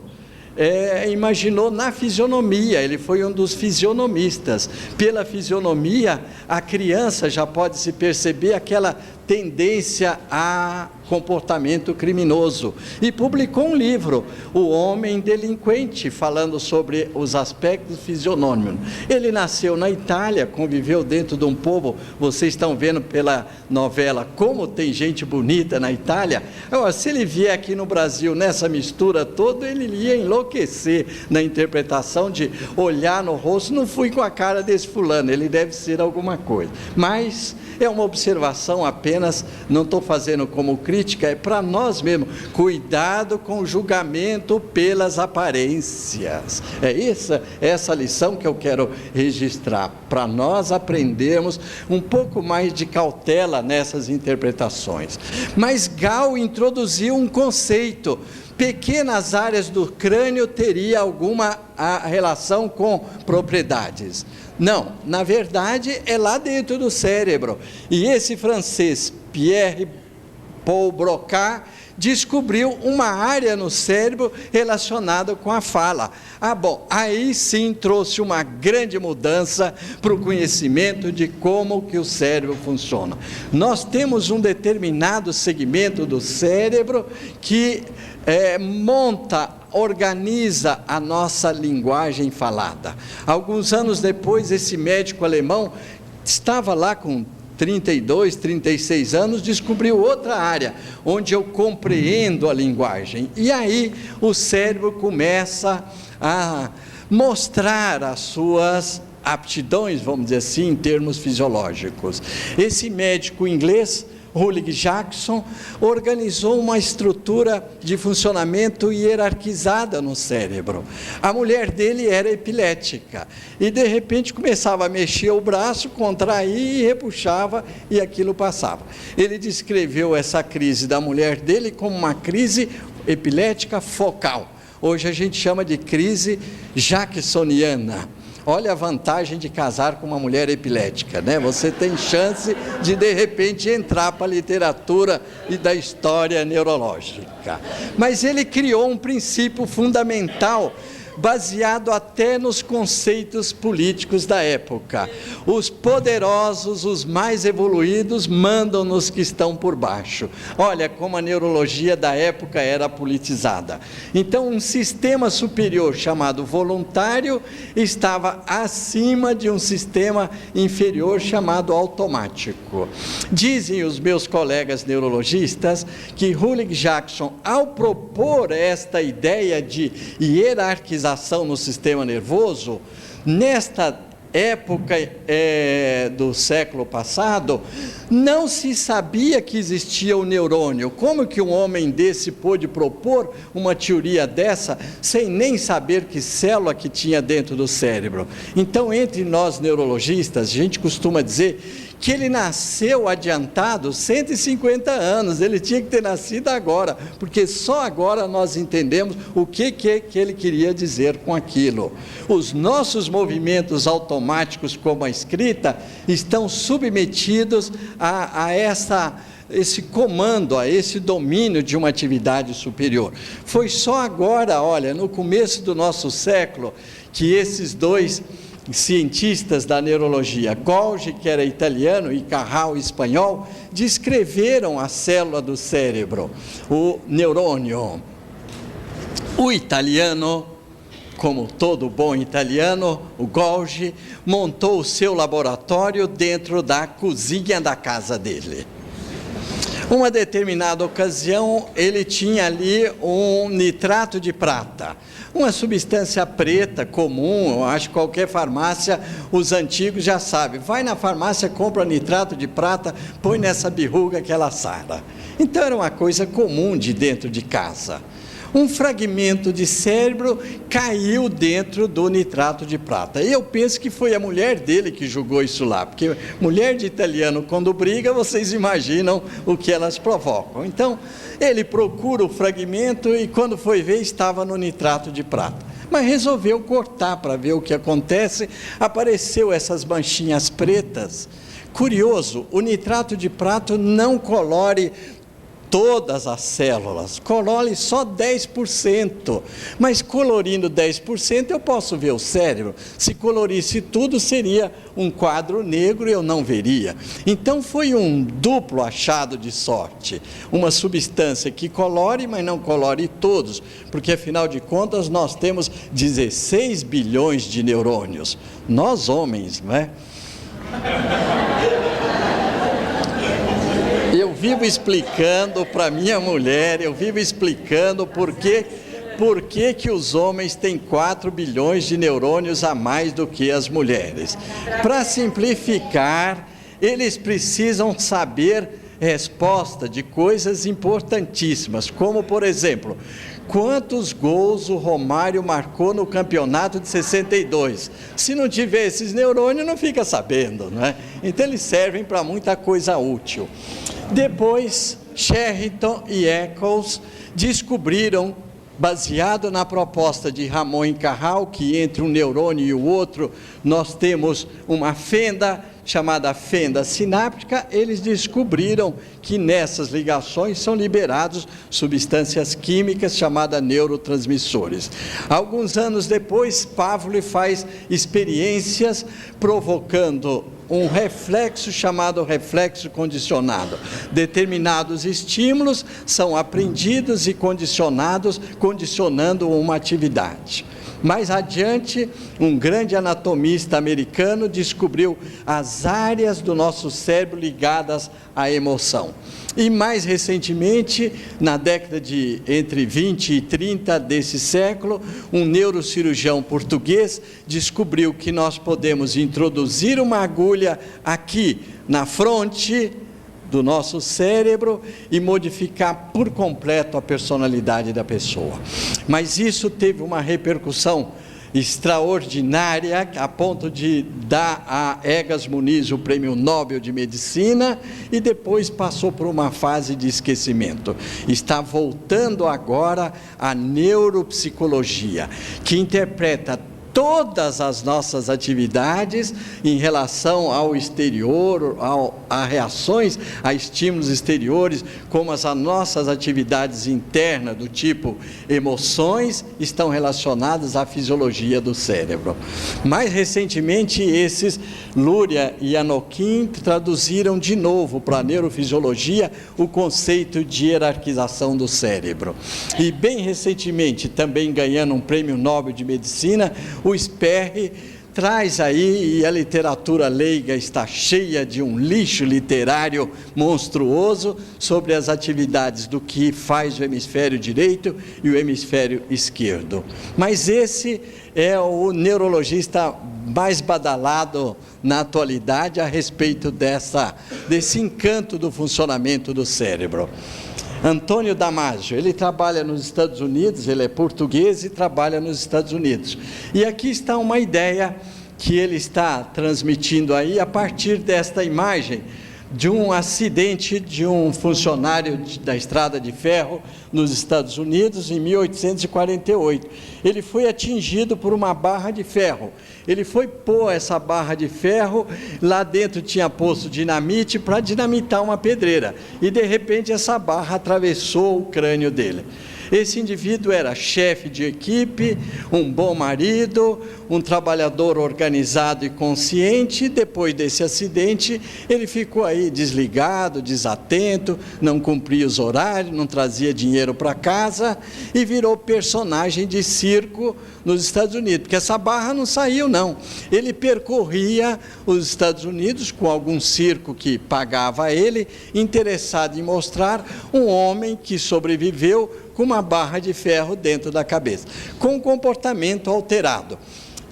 imaginou na fisionomia, ele foi um dos fisionomistas. Pela fisionomia, a criança já pode se perceber aquela tendência a comportamento criminoso, e publicou um livro, O Homem Delinquente, falando sobre os aspectos fisionômicos. Ele nasceu na Itália, conviveu dentro de um povo, vocês estão vendo pela novela como tem gente bonita na Itália. Agora, se ele vier aqui no Brasil nessa mistura toda, ele ia enlouquecer na interpretação de olhar no rosto, não fui com a cara desse fulano, ele deve ser alguma coisa, mas é uma observação apenas, não estou fazendo como crítica, é para nós mesmos, cuidado com o julgamento pelas aparências. É essa lição que eu quero registrar, para nós aprendermos um pouco mais de cautela nessas interpretações. Mas Gall introduziu um conceito pequenas áreas do crânio teriam alguma relação com propriedades. Não, na verdade é lá dentro do cérebro. E esse francês, Pierre Paul Broca, descobriu uma área no cérebro relacionada com a fala. Bom, aí sim trouxe uma grande mudança para o conhecimento de como que o cérebro funciona. Nós temos um determinado segmento do cérebro que organiza a nossa linguagem falada. Alguns anos depois, esse médico alemão estava lá com 32, 36 anos, descobriu outra área, onde eu compreendo a linguagem. E aí o cérebro começa a mostrar as suas aptidões, vamos dizer assim, em termos fisiológicos. Esse médico inglês, Ulrich Jackson, organizou uma estrutura de funcionamento hierarquizada no cérebro. A mulher dele era epilética e de repente começava a mexer o braço, contrair e repuxava e aquilo passava. Ele descreveu essa crise da mulher dele como uma crise epilética focal. Hoje a gente chama de crise jacksoniana. Olha a vantagem de casar com uma mulher epilética, né? Você tem chance de repente, entrar para a literatura e da história neurológica. Mas ele criou um princípio fundamental, baseado até nos conceitos políticos da época. Os poderosos, os mais evoluídos, mandam nos que estão por baixo. Olha como a neurologia da época era politizada. Então, um sistema superior chamado voluntário estava acima de um sistema inferior chamado automático. Dizem os meus colegas neurologistas que Ulrich Jackson, ao propor esta ideia de hierarquização no sistema nervoso, nesta época do século passado, não se sabia que existia o neurônio. Como que um homem desse pôde propor uma teoria dessa, sem nem saber que célula que tinha dentro do cérebro? Então, entre nós neurologistas, a gente costuma dizer que ele nasceu adiantado 150 anos, ele tinha que ter nascido agora, porque só agora nós entendemos o que ele queria dizer com aquilo. Os nossos movimentos automáticos, como a escrita, estão submetidos a esse comando, a esse domínio de uma atividade superior. Foi só agora, olha, no começo do nosso século, que esses dois cientistas da neurologia, Golgi, que era italiano, e Carral, espanhol, descreveram a célula do cérebro, o neurônio. O italiano, como todo bom italiano, o Golgi, montou o seu laboratório dentro da cozinha da casa dele. Uma determinada ocasião, ele tinha ali um nitrato de prata, uma substância preta comum. Eu acho que qualquer farmácia, os antigos já sabem. Vai na farmácia, compra nitrato de prata, põe nessa berruga que ela sara. Então era uma coisa comum de dentro de casa. Um fragmento de cérebro caiu dentro do nitrato de prata. E eu penso que foi a mulher dele que jogou isso lá, porque mulher de italiano, quando briga, vocês imaginam o que elas provocam. Então, ele procura o fragmento e quando foi ver, estava no nitrato de prata. Mas resolveu cortar para ver o que acontece. Apareceu essas manchinhas pretas. Curioso, o nitrato de prata não colore todas as células, colore só 10%, mas colorindo 10% eu posso ver o cérebro. Se colorisse tudo seria um quadro negro e eu não veria. Então foi um duplo achado de sorte, uma substância que colore, mas não colore todos, porque afinal de contas nós temos 16 bilhões de neurônios, nós homens, não é? Eu vivo explicando para minha mulher, eu vivo explicando por que os homens têm 4 bilhões de neurônios a mais do que as mulheres. Para simplificar, eles precisam saber resposta de coisas importantíssimas, como por exemplo, quantos gols o Romário marcou no campeonato de 62? Se não tiver esses neurônios, não fica sabendo, não é? Então eles servem para muita coisa útil. Depois, Sherrington e Eccles descobriram baseado na proposta de Ramon e Cajal, que entre um neurônio e o outro nós temos uma fenda chamada fenda sináptica. Eles descobriram que nessas ligações são liberados substâncias químicas chamadas neurotransmissores. Alguns anos depois, Pavlov faz experiências provocando um reflexo chamado reflexo condicionado. Determinados estímulos são aprendidos e condicionados, condicionando uma atividade. Mais adiante, um grande anatomista americano descobriu as áreas do nosso cérebro ligadas à emoção. E mais recentemente, na década de entre 20 e 30 desse século, um neurocirurgião português descobriu que nós podemos introduzir uma agulha aqui na fronte do nosso cérebro e modificar por completo a personalidade da pessoa. Mas isso teve uma repercussão extraordinária, a ponto de dar a Egas Muniz o Prêmio Nobel de Medicina, e depois passou por uma fase de esquecimento. Está voltando agora a neuropsicologia, que interpreta todas as nossas atividades em relação ao exterior, a reações a estímulos exteriores, como as nossas atividades internas, do tipo emoções, estão relacionadas à fisiologia do cérebro. Mais recentemente, esses Luria e Anokin traduziram de novo para a neurofisiologia o conceito de hierarquização do cérebro. E bem recentemente, também ganhando um Prêmio Nobel de Medicina, o Sperry traz aí, e a literatura leiga está cheia de um lixo literário monstruoso sobre as atividades do que faz o hemisfério direito e o hemisfério esquerdo. Mas esse é o neurologista mais badalado na atualidade a respeito desse encanto do funcionamento do cérebro. Antônio Damasio, ele trabalha nos Estados Unidos, ele é português e trabalha nos Estados Unidos. E aqui está uma ideia que ele está transmitindo aí a partir desta imagem de um acidente de um funcionário da Estrada de Ferro nos Estados Unidos em 1848. Ele foi atingido por uma barra de ferro. Ele foi pôr essa barra de ferro, lá dentro tinha posto dinamite para dinamitar uma pedreira. E de repente essa barra atravessou o crânio dele. Esse indivíduo era chefe de equipe, um bom marido, um trabalhador organizado e consciente. Depois desse acidente, ele ficou aí desligado, desatento, não cumpria os horários, não trazia dinheiro para casa e virou personagem de circo nos Estados Unidos, porque essa barra não saiu não. Ele percorria os Estados Unidos com algum circo que pagava ele, interessado em mostrar um homem que sobreviveu com uma barra de ferro dentro da cabeça, com um comportamento alterado.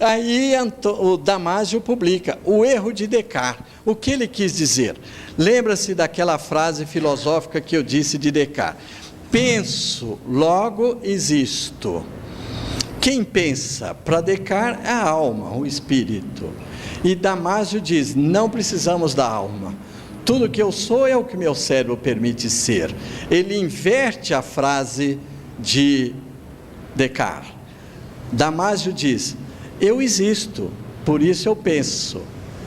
Aí o Damasio publica o erro de Descartes. O que ele quis dizer? Lembra-se daquela frase filosófica que eu disse de Descartes: penso, logo existo. Quem pensa? Para Descartes é a alma, o espírito. E Damasio diz: não precisamos da alma. Tudo que eu sou é o que meu cérebro permite ser. Ele inverte a frase de Descartes. Damasio diz: eu existo, por isso eu penso.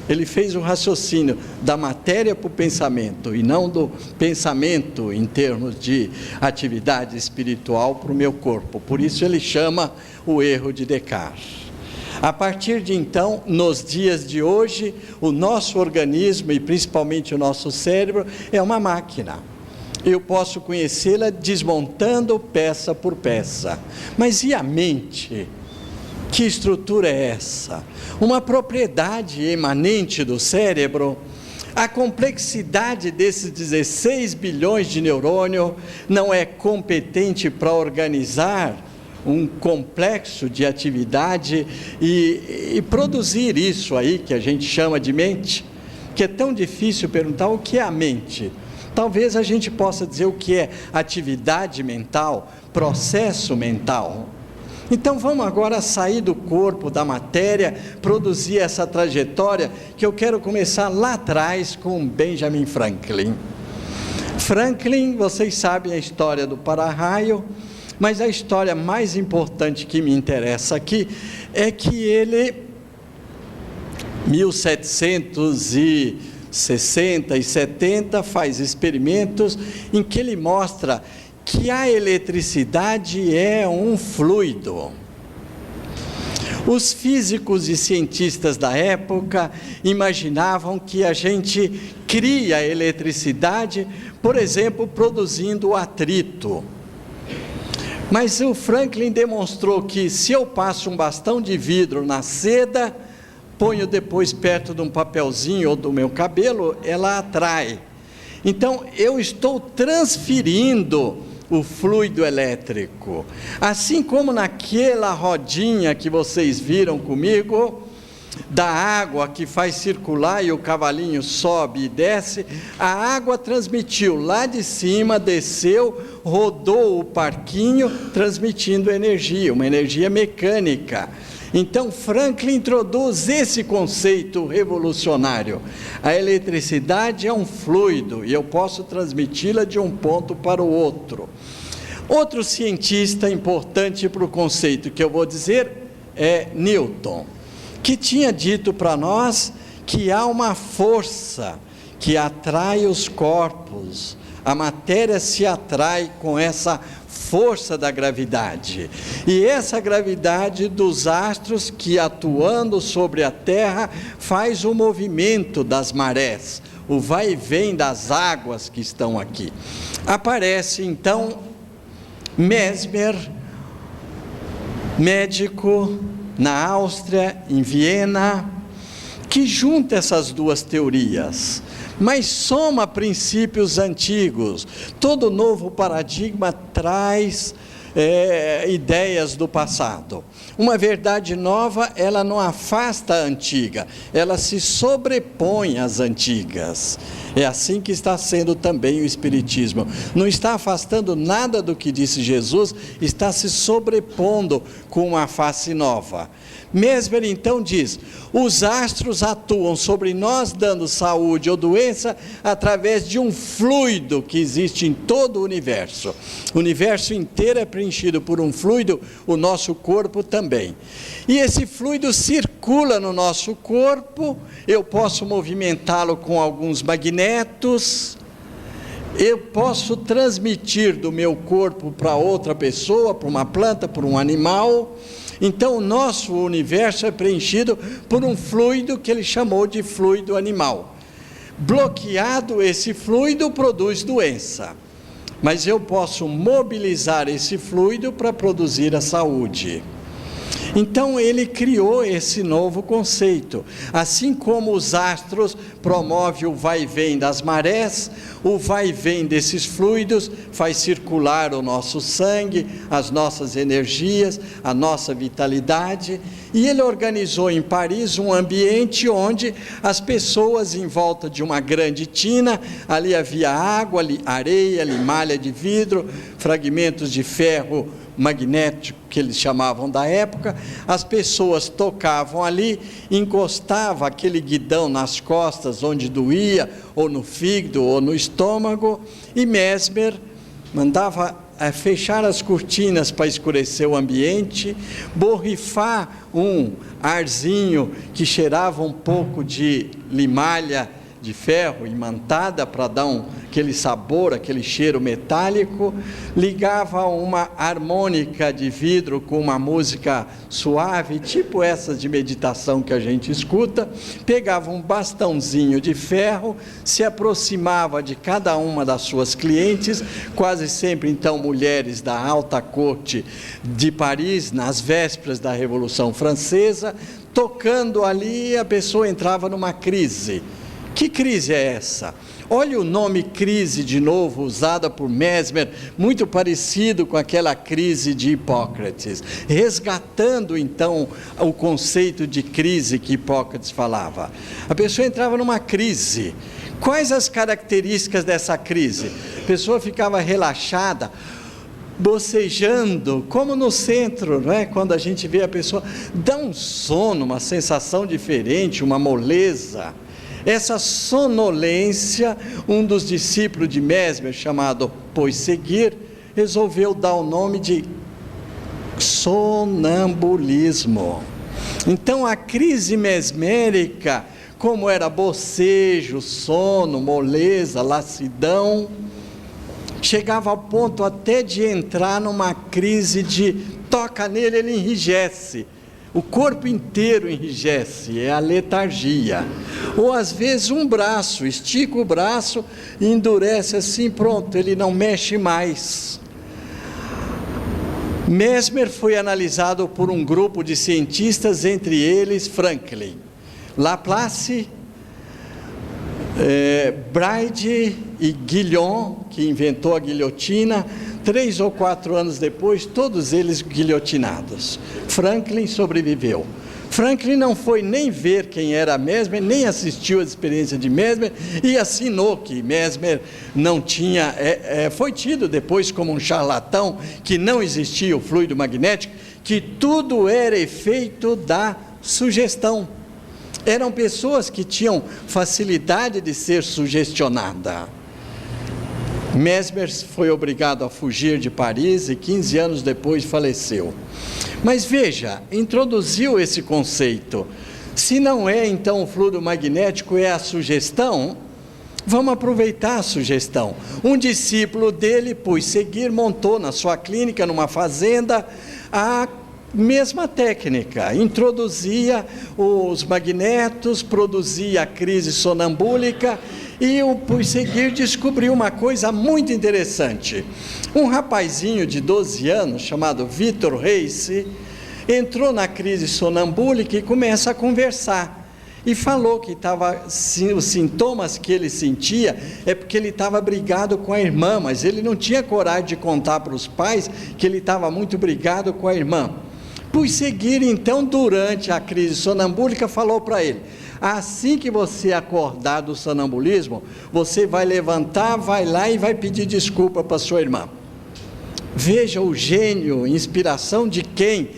Ele fez um raciocínio da matéria para o pensamento, e não do pensamento em termos de atividade espiritual para o meu corpo. Por isso ele chama o erro de Descartes. A partir de então, nos dias de hoje, o nosso organismo e principalmente o nosso cérebro é uma máquina. Eu posso conhecê-la desmontando peça por peça. Mas e a mente? Que estrutura é essa? Uma propriedade emanente do cérebro? A complexidade desses 16 bilhões de neurônios não é competente para organizar um complexo de atividade e produzir isso aí que a gente chama de mente, que é tão difícil perguntar o que é a mente. Talvez a gente possa dizer o que é atividade mental, processo mental. Então vamos agora sair do corpo, da matéria, produzir essa trajetória que eu quero começar lá atrás com Benjamin Franklin. Franklin, vocês sabem a história do para-raio. Mas a história mais importante que me interessa aqui é que ele, 1760 e 70, faz experimentos em que ele mostra que a eletricidade é um fluido. Os físicos e cientistas da época imaginavam que a gente cria eletricidade, por exemplo, produzindo atrito. Mas o Franklin demonstrou que se eu passo um bastão de vidro na seda, ponho depois perto de um papelzinho ou do meu cabelo, ela atrai. Então, eu estou transferindo o fluido elétrico, assim como naquela rodinha que vocês viram comigo, da água que faz circular e o cavalinho sobe e desce, a água transmitiu lá de cima, desceu, rodou o parquinho, transmitindo energia, uma energia mecânica. Então Franklin introduz esse conceito revolucionário. A eletricidade é um fluido e eu posso transmiti-la de um ponto para o outro. Outro cientista importante para o conceito que eu vou dizer é Newton, que tinha dito para nós que há uma força que atrai os corpos, a matéria se atrai com essa força da gravidade, e essa gravidade dos astros que atuando sobre a Terra faz o movimento das marés, o vai e vem das águas que estão aqui. Aparece então Mesmer, médico na Áustria, em Viena, que junta essas duas teorias, mas soma princípios antigos. Todo novo paradigma traz ideias do passado. Uma verdade nova, ela não afasta a antiga, ela se sobrepõe às antigas. É assim que está sendo também o Espiritismo. Não está afastando nada do que disse Jesus, está se sobrepondo com uma face nova. Mesmer então diz: os astros atuam sobre nós dando saúde ou doença através de um fluido que existe em todo o universo. O universo inteiro é preenchido por um fluido, o nosso corpo também. E esse fluido circula no nosso corpo, eu posso movimentá-lo com alguns magnetos, eu posso transmitir do meu corpo para outra pessoa, para uma planta, para um animal. Então o nosso universo é preenchido por um fluido que ele chamou de fluido animal. Bloqueado esse fluido produz doença, mas eu posso mobilizar esse fluido para produzir a saúde. Então ele criou esse novo conceito. Assim como os astros promovem o vai e vem das marés, o vai e vem desses fluidos faz circular o nosso sangue, as nossas energias, a nossa vitalidade. E ele organizou em Paris um ambiente onde as pessoas em volta de uma grande tina, ali havia água, areia, limalha de vidro, fragmentos de ferro magnético que eles chamavam da época. As pessoas tocavam ali, encostavam aquele guidão nas costas onde doía, ou no fígado, ou no estômago, e Mesmer mandava fechar as cortinas para escurecer o ambiente, borrifar um arzinho que cheirava um pouco de limalha de ferro imantada para dar aquele sabor, aquele cheiro metálico, ligava uma harmônica de vidro com uma música suave, tipo essas de meditação que a gente escuta, pegava um bastãozinho de ferro, se aproximava de cada uma das suas clientes, quase sempre então mulheres da alta corte de Paris, nas vésperas da Revolução Francesa, tocando ali, a pessoa entrava numa crise. Que crise é essa? Olha o nome crise de novo, usada por Mesmer, muito parecido com aquela crise de Hipócrates, resgatando então o conceito de crise que Hipócrates falava. A pessoa entrava numa crise. Quais as características dessa crise? A pessoa ficava relaxada, bocejando, como no centro, não é? Quando a gente vê a pessoa, dá um sono, uma sensação diferente, uma moleza. Essa sonolência, um dos discípulos de Mesmer, chamado Poisséguier, resolveu dar o nome de sonambulismo. Então a crise mesmérica, como era bocejo, sono, moleza, lassidão, chegava ao ponto até de entrar numa crise de toca nele, ele enrijece. O corpo inteiro enrijece, é a letargia. Ou às vezes um braço, estica o braço e endurece assim, pronto, ele não mexe mais. Mesmer foi analisado por um grupo de cientistas, entre eles Franklin, Laplace, Braide e Guillon, que inventou a guilhotina. 3 ou 4 anos depois, todos eles guilhotinados. Franklin sobreviveu. Franklin não foi nem ver quem era Mesmer, nem assistiu à experiência de Mesmer, e assinou que Mesmer não tinha, foi tido depois como um charlatão, que não existia o fluido magnético, que tudo era efeito da sugestão. Eram pessoas que tinham facilidade de ser sugestionada. Mesmer foi obrigado a fugir de Paris e 15 anos depois faleceu. Mas veja, introduziu esse conceito. Se não é então o fluido magnético, é a sugestão, vamos aproveitar a sugestão. Um discípulo dele, pôs seguir, montou na sua clínica, numa fazenda, a mesma técnica, introduzia os magnetos, produzia a crise sonambúlica, e o Puigseguir descobriu uma coisa muito interessante. Um rapazinho de 12 anos, chamado Vitor Reis, entrou na crise sonambúlica e começa a conversar. E falou que os sintomas que ele sentia é porque ele estava brigado com a irmã, mas ele não tinha coragem de contar para os pais que ele estava muito brigado com a irmã. Puigseguir, então, durante a crise sonambúlica, falou para ele: assim que você acordar do sonambulismo, você vai levantar, vai lá e vai pedir desculpa para sua irmã. Veja o gênio, inspiração de quem?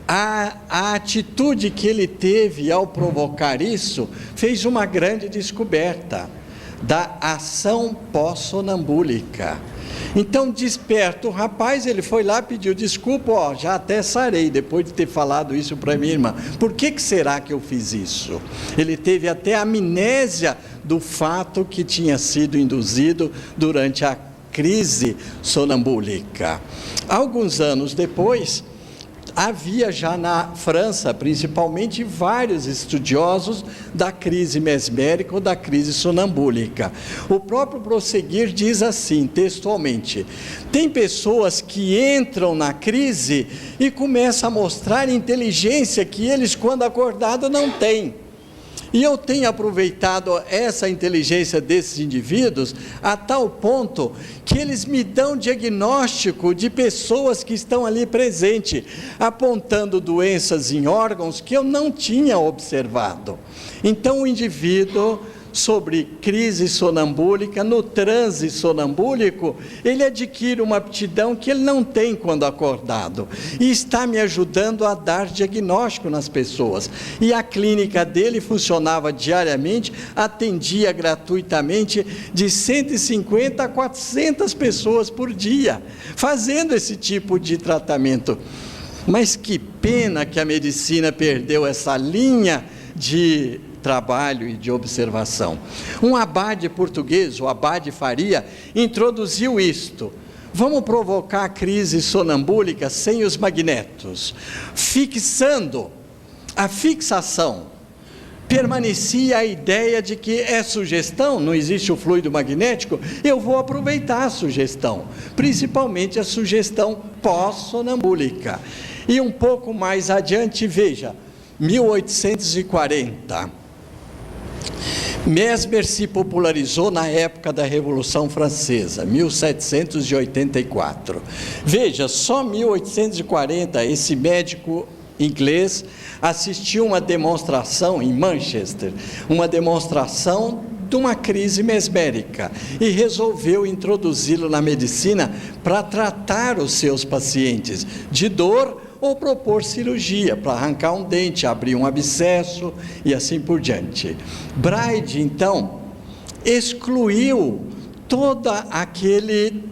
A atitude que ele teve ao provocar isso, fez uma grande descoberta da ação pós-sonambúlica. Então, desperto o rapaz, ele foi lá, pediu desculpa, já até sarei, depois de ter falado isso para minha irmã. Por que será que eu fiz isso? Ele teve até amnésia do fato que tinha sido induzido durante a crise sonambúlica. Alguns anos depois, havia já na França, principalmente, vários estudiosos da crise mesmérica ou da crise sonambúlica. O próprio Puigseguir diz assim, textualmente: tem pessoas que entram na crise e começam a mostrar inteligência que eles, quando acordados, não têm. E eu tenho aproveitado essa inteligência desses indivíduos a tal ponto que eles me dão diagnóstico de pessoas que estão ali presentes, apontando doenças em órgãos que eu não tinha observado. Então o indivíduo, sobre crise sonambúlica, no transe sonambúlico, ele adquire uma aptidão que ele não tem quando acordado, e está me ajudando a dar diagnóstico nas pessoas. E a clínica dele funcionava diariamente, atendia gratuitamente de 150 a 400 pessoas por dia, fazendo esse tipo de tratamento. Mas que pena que a medicina perdeu essa linha de trabalho e de observação. Um abade português, o abade Faria, introduziu isto: vamos provocar a crise sonambúlica sem os magnetos, fixando a fixação. Permanecia a ideia de que é sugestão, não existe o fluido magnético, eu vou aproveitar a sugestão, principalmente a sugestão pós-sonambúlica. E um pouco mais adiante, veja, 1840, Mesmer se popularizou na época da Revolução Francesa, 1784. Veja, só 1840, esse médico inglês assistiu uma demonstração em Manchester, uma demonstração de uma crise mesmérica, e resolveu introduzi-lo na medicina para tratar os seus pacientes de dor ou propor cirurgia para arrancar um dente, abrir um abscesso e assim por diante. Braide, então, excluiu toda aquele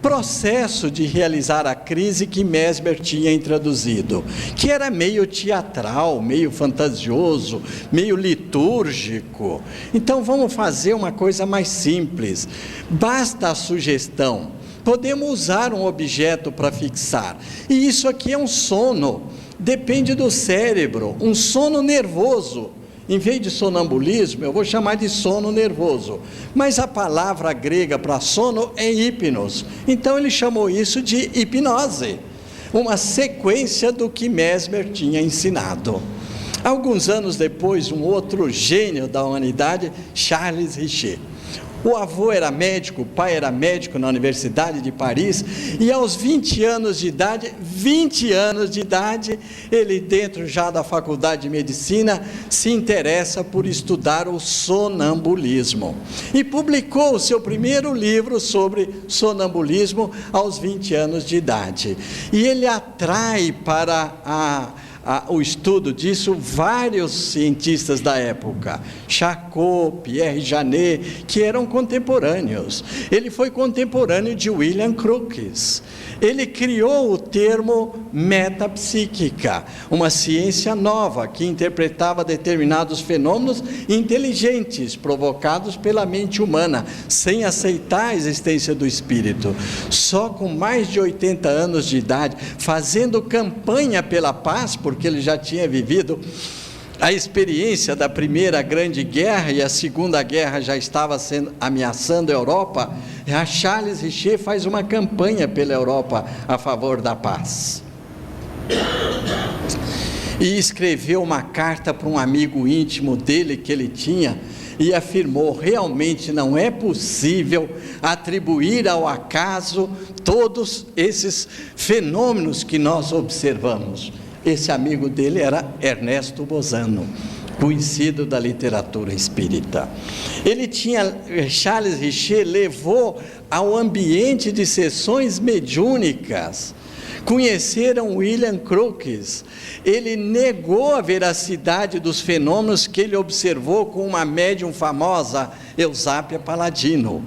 processo de realizar a crise que Mesmer tinha introduzido, que era meio teatral, meio fantasioso, meio litúrgico. Então vamos fazer uma coisa mais simples, basta a sugestão, podemos usar um objeto para fixar, e isso aqui é um sono, depende do cérebro, um sono nervoso. Em vez de sonambulismo, eu vou chamar de sono nervoso. Mas a palavra grega para sono é hipnos. Então ele chamou isso de hipnose. Uma sequência do que Mesmer tinha ensinado. Alguns anos depois, um outro gênio da humanidade, Charles Richer. O avô era médico, o pai era médico na Universidade de Paris, e aos 20 anos de idade, ele, dentro já da Faculdade de Medicina, se interessa por estudar o sonambulismo. E publicou o seu primeiro livro sobre sonambulismo aos 20 anos de idade. E ele atrai para o estudo disso vários cientistas da época, Charcot, Pierre Janet, que eram contemporâneos. Ele foi contemporâneo de William Crookes. Ele criou o termo metapsíquica, uma ciência nova que interpretava determinados fenômenos inteligentes provocados pela mente humana, sem aceitar a existência do espírito. Só com mais de 80 anos de idade, fazendo campanha pela paz, porque ele já tinha vivido a experiência da Primeira Grande Guerra, e a Segunda Guerra já estava ameaçando a Europa, a Charles Richer faz uma campanha pela Europa a favor da paz. E escreveu uma carta para um amigo íntimo dele que ele tinha, e afirmou: realmente não é possível atribuir ao acaso todos esses fenômenos que nós observamos. Esse amigo dele era Ernesto Bozano, conhecido da literatura espírita. Charles Richer levou ao ambiente de sessões mediúnicas. Conheceram William Crookes. Ele negou a veracidade dos fenômenos que ele observou com uma médium famosa, Eusápia Paladino.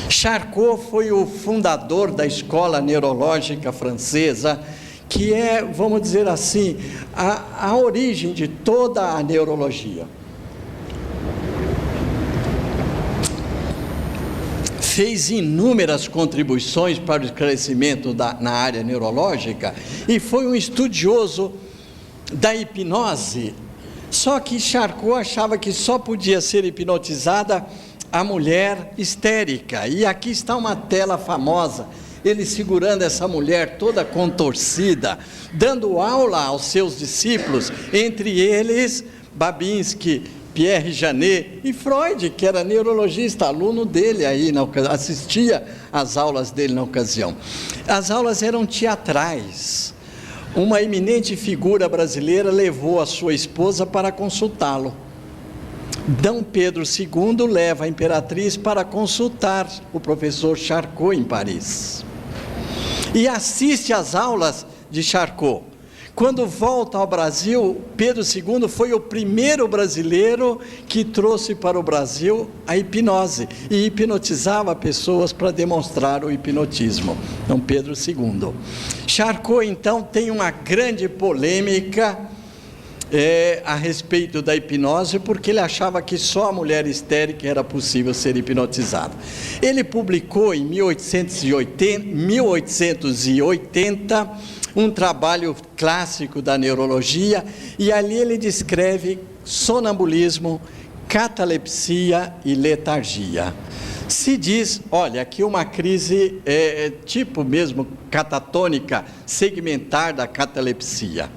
Charcot foi o fundador da escola neurológica francesa, que é, vamos dizer assim, a origem de toda a neurologia. Fez inúmeras contribuições para o esclarecimento na área neurológica e foi um estudioso da hipnose. Só que Charcot achava que só podia ser hipnotizada a mulher histérica. E aqui está uma tela famosa, ele segurando essa mulher toda contorcida, dando aula aos seus discípulos, entre eles Babinski, Pierre Janet e Freud, que era neurologista, aluno dele aí, assistia às aulas dele na ocasião. As aulas eram teatrais. Uma eminente figura brasileira levou a sua esposa para consultá-lo. D. Pedro II leva a imperatriz para consultar o professor Charcot em Paris. E assiste às aulas de Charcot. Quando volta ao Brasil, Pedro II foi o primeiro brasileiro que trouxe para o Brasil a hipnose e hipnotizava pessoas para demonstrar o hipnotismo. Então, Pedro II. Charcot, então, tem uma grande polêmica a respeito da hipnose, porque ele achava que só a mulher histérica era possível ser hipnotizada. Ele publicou em 1880 um trabalho clássico da neurologia, e ali ele descreve sonambulismo, catalepsia e letargia. Se diz, olha, aqui uma crise tipo mesmo catatônica, segmentar da catalepsia.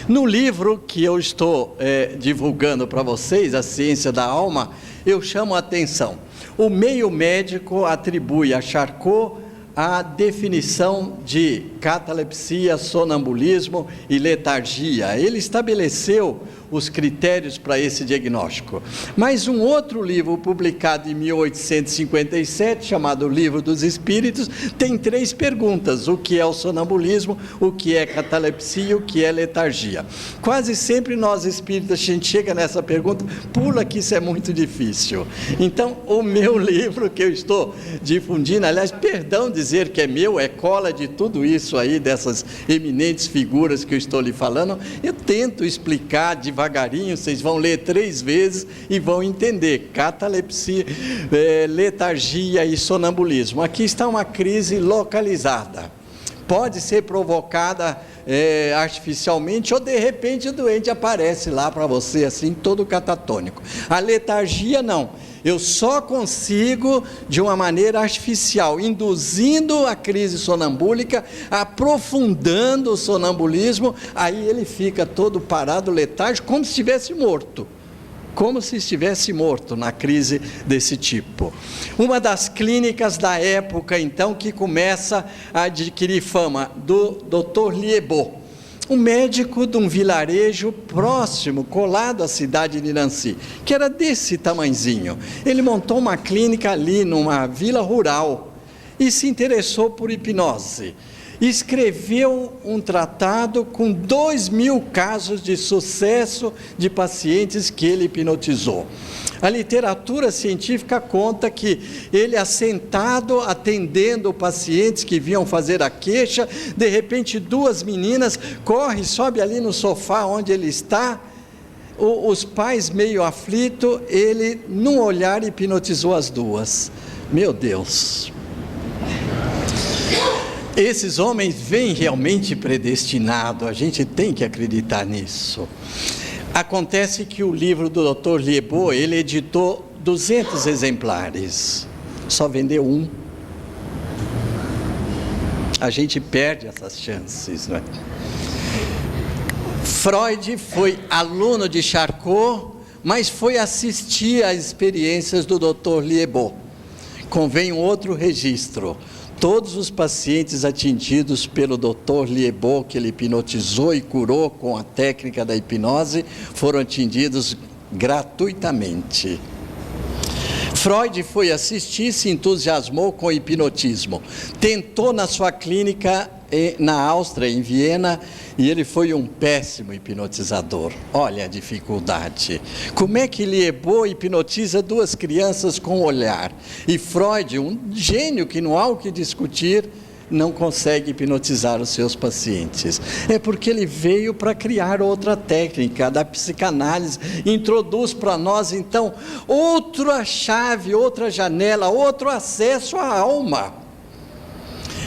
No livro que eu estou divulgando para vocês, A Ciência da Alma, eu chamo a atenção. O meio médico atribui a Charcot a definição de catalepsia, sonambulismo e letargia. Ele estabeleceu os critérios para esse diagnóstico. Mas um outro livro publicado em 1857, chamado Livro dos Espíritos, tem 3 perguntas: o que é o sonambulismo, o que é catalepsia e o que é letargia. Quase sempre nós espíritas, a gente chega nessa pergunta, pula que isso é muito difícil. Então, o meu livro que eu estou difundindo, aliás, perdão dizer que é meu, é cola de tudo isso aí, dessas eminentes figuras que eu estou lhe falando, eu tento explicar devagarinho, vocês vão ler 3 vezes e vão entender: catalepsia, letargia e sonambulismo. Aqui está uma crise localizada, pode ser provocada artificialmente, ou de repente o doente aparece lá para você assim, todo catatônico. A letargia não, eu só consigo de uma maneira artificial, induzindo a crise sonambúlica, aprofundando o sonambulismo, aí ele fica todo parado, letárgico, como se estivesse morto. Como se estivesse morto na crise desse tipo. Uma das clínicas da época, então, que começa a adquirir fama, do Dr. Liébaut, um médico de um vilarejo próximo, colado à cidade de Nancy, que era desse tamanzinho. Ele montou uma clínica ali numa vila rural e se interessou por hipnose. Escreveu um tratado com 2.000 casos de sucesso de pacientes que ele hipnotizou. A literatura científica conta que ele, assentado, atendendo pacientes que vinham fazer a queixa, de repente 2 meninas correm, sobe ali no sofá onde ele está, os pais meio aflitos, ele num olhar hipnotizou as 2. Meu Deus! Esses homens vêm realmente predestinados, a gente tem que acreditar nisso. Acontece que o livro do Dr. Liébaut, ele editou 200 exemplares, só vendeu 1. A gente perde essas chances, não é? Freud foi aluno de Charcot, mas foi assistir às experiências do Dr. Liébaut. Convém um outro registro. Todos os pacientes atingidos pelo Dr. Liébaut, que ele hipnotizou e curou com a técnica da hipnose, foram atendidos gratuitamente. Freud foi assistir, se entusiasmou com o hipnotismo. Tentou na sua clínica na Áustria, em Viena, e ele foi um péssimo hipnotizador. Olha a dificuldade. Como é que Liébaut hipnotiza 2 crianças com o olhar? E Freud, um gênio que não há o que discutir, não consegue hipnotizar os seus pacientes. É porque ele veio para criar outra técnica da psicanálise, introduz para nós então outra chave, outra janela, outro acesso à alma.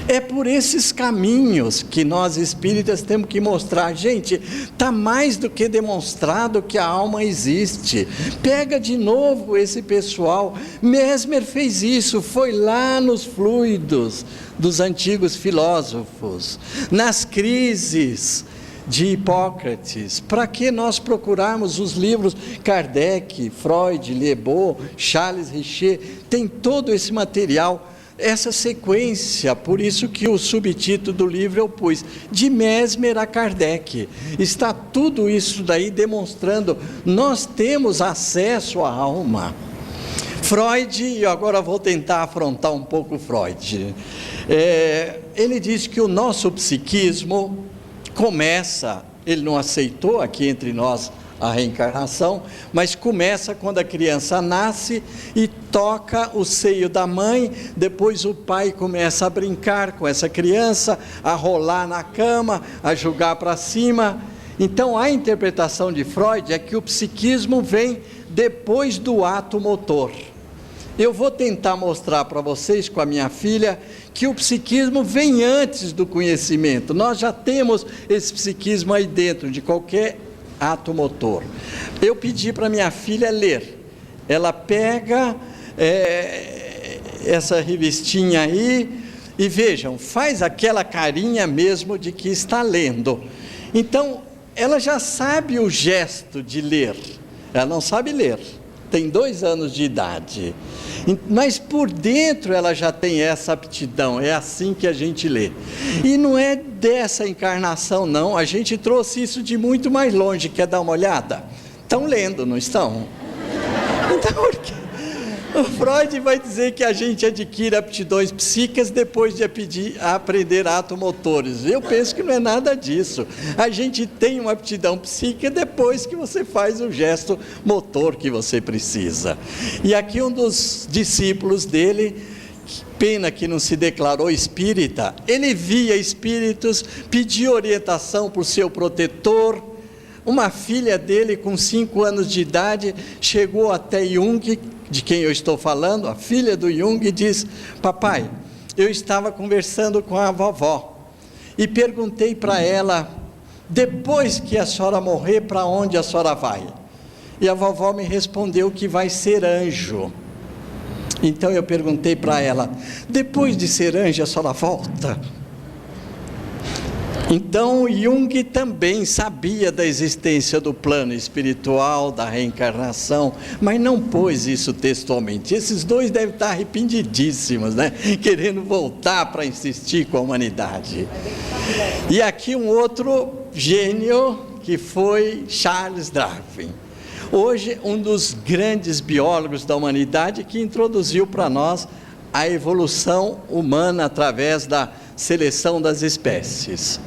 É por esses caminhos que nós espíritas temos que mostrar, gente, está mais do que demonstrado que a alma existe. Pega de novo esse pessoal, Mesmer fez isso, foi lá nos fluidos dos antigos filósofos, nas crises de Hipócrates. Para que nós procurarmos os livros Kardec, Freud, Liébaut, Charles Richer, tem todo esse material, essa sequência, por isso que o subtítulo do livro eu pus, de Mesmer a Kardec. Está tudo isso daí demonstrando, nós temos acesso à alma. Freud, e agora vou tentar afrontar um pouco Freud, ele diz que o nosso psiquismo começa, ele não aceitou aqui entre nós a reencarnação, mas começa quando a criança nasce e toca o seio da mãe, depois o pai começa a brincar com essa criança, a rolar na cama, a jogar para cima. Então a interpretação de Freud é que o psiquismo vem depois do ato motor. Eu vou tentar mostrar para vocês com a minha filha que o psiquismo vem antes do conhecimento. Nós já temos esse psiquismo aí dentro de qualquer ato motor. Eu pedi para minha filha ler. Ela pega essa revistinha aí e vejam, faz aquela carinha mesmo de que está lendo. Então, ela já sabe o gesto de ler. Ela não sabe ler, tem 2 anos de idade, mas por dentro ela já tem essa aptidão, é assim que a gente lê. E não é dessa encarnação não, a gente trouxe isso de muito mais longe. Quer dar uma olhada? Estão lendo, não estão? Então, por quê? O Freud vai dizer que a gente adquire aptidões psíquicas depois de aprender atos motores. Eu penso que não é nada disso. A gente tem uma aptidão psíquica depois que você faz o gesto motor que você precisa. E aqui um dos discípulos dele, pena que não se declarou espírita, ele via espíritos, pedia orientação para o seu protetor. Uma filha dele, com 5 anos de idade, chegou até Jung, de quem eu estou falando, a filha do Jung, e diz: papai, eu estava conversando com a vovó e perguntei para ela, depois que a senhora morrer, para onde a senhora vai? E a vovó me respondeu que vai ser anjo. Então eu perguntei para ela, depois de ser anjo a senhora volta? Então Jung também sabia da existência do plano espiritual, da reencarnação, mas não pôs isso textualmente. Esses dois devem estar arrependidíssimos, né? Querendo voltar para insistir com a humanidade. E aqui um outro gênio, que foi Charles Darwin. Hoje um dos grandes biólogos da humanidade, que introduziu para nós a evolução humana através da seleção das espécies.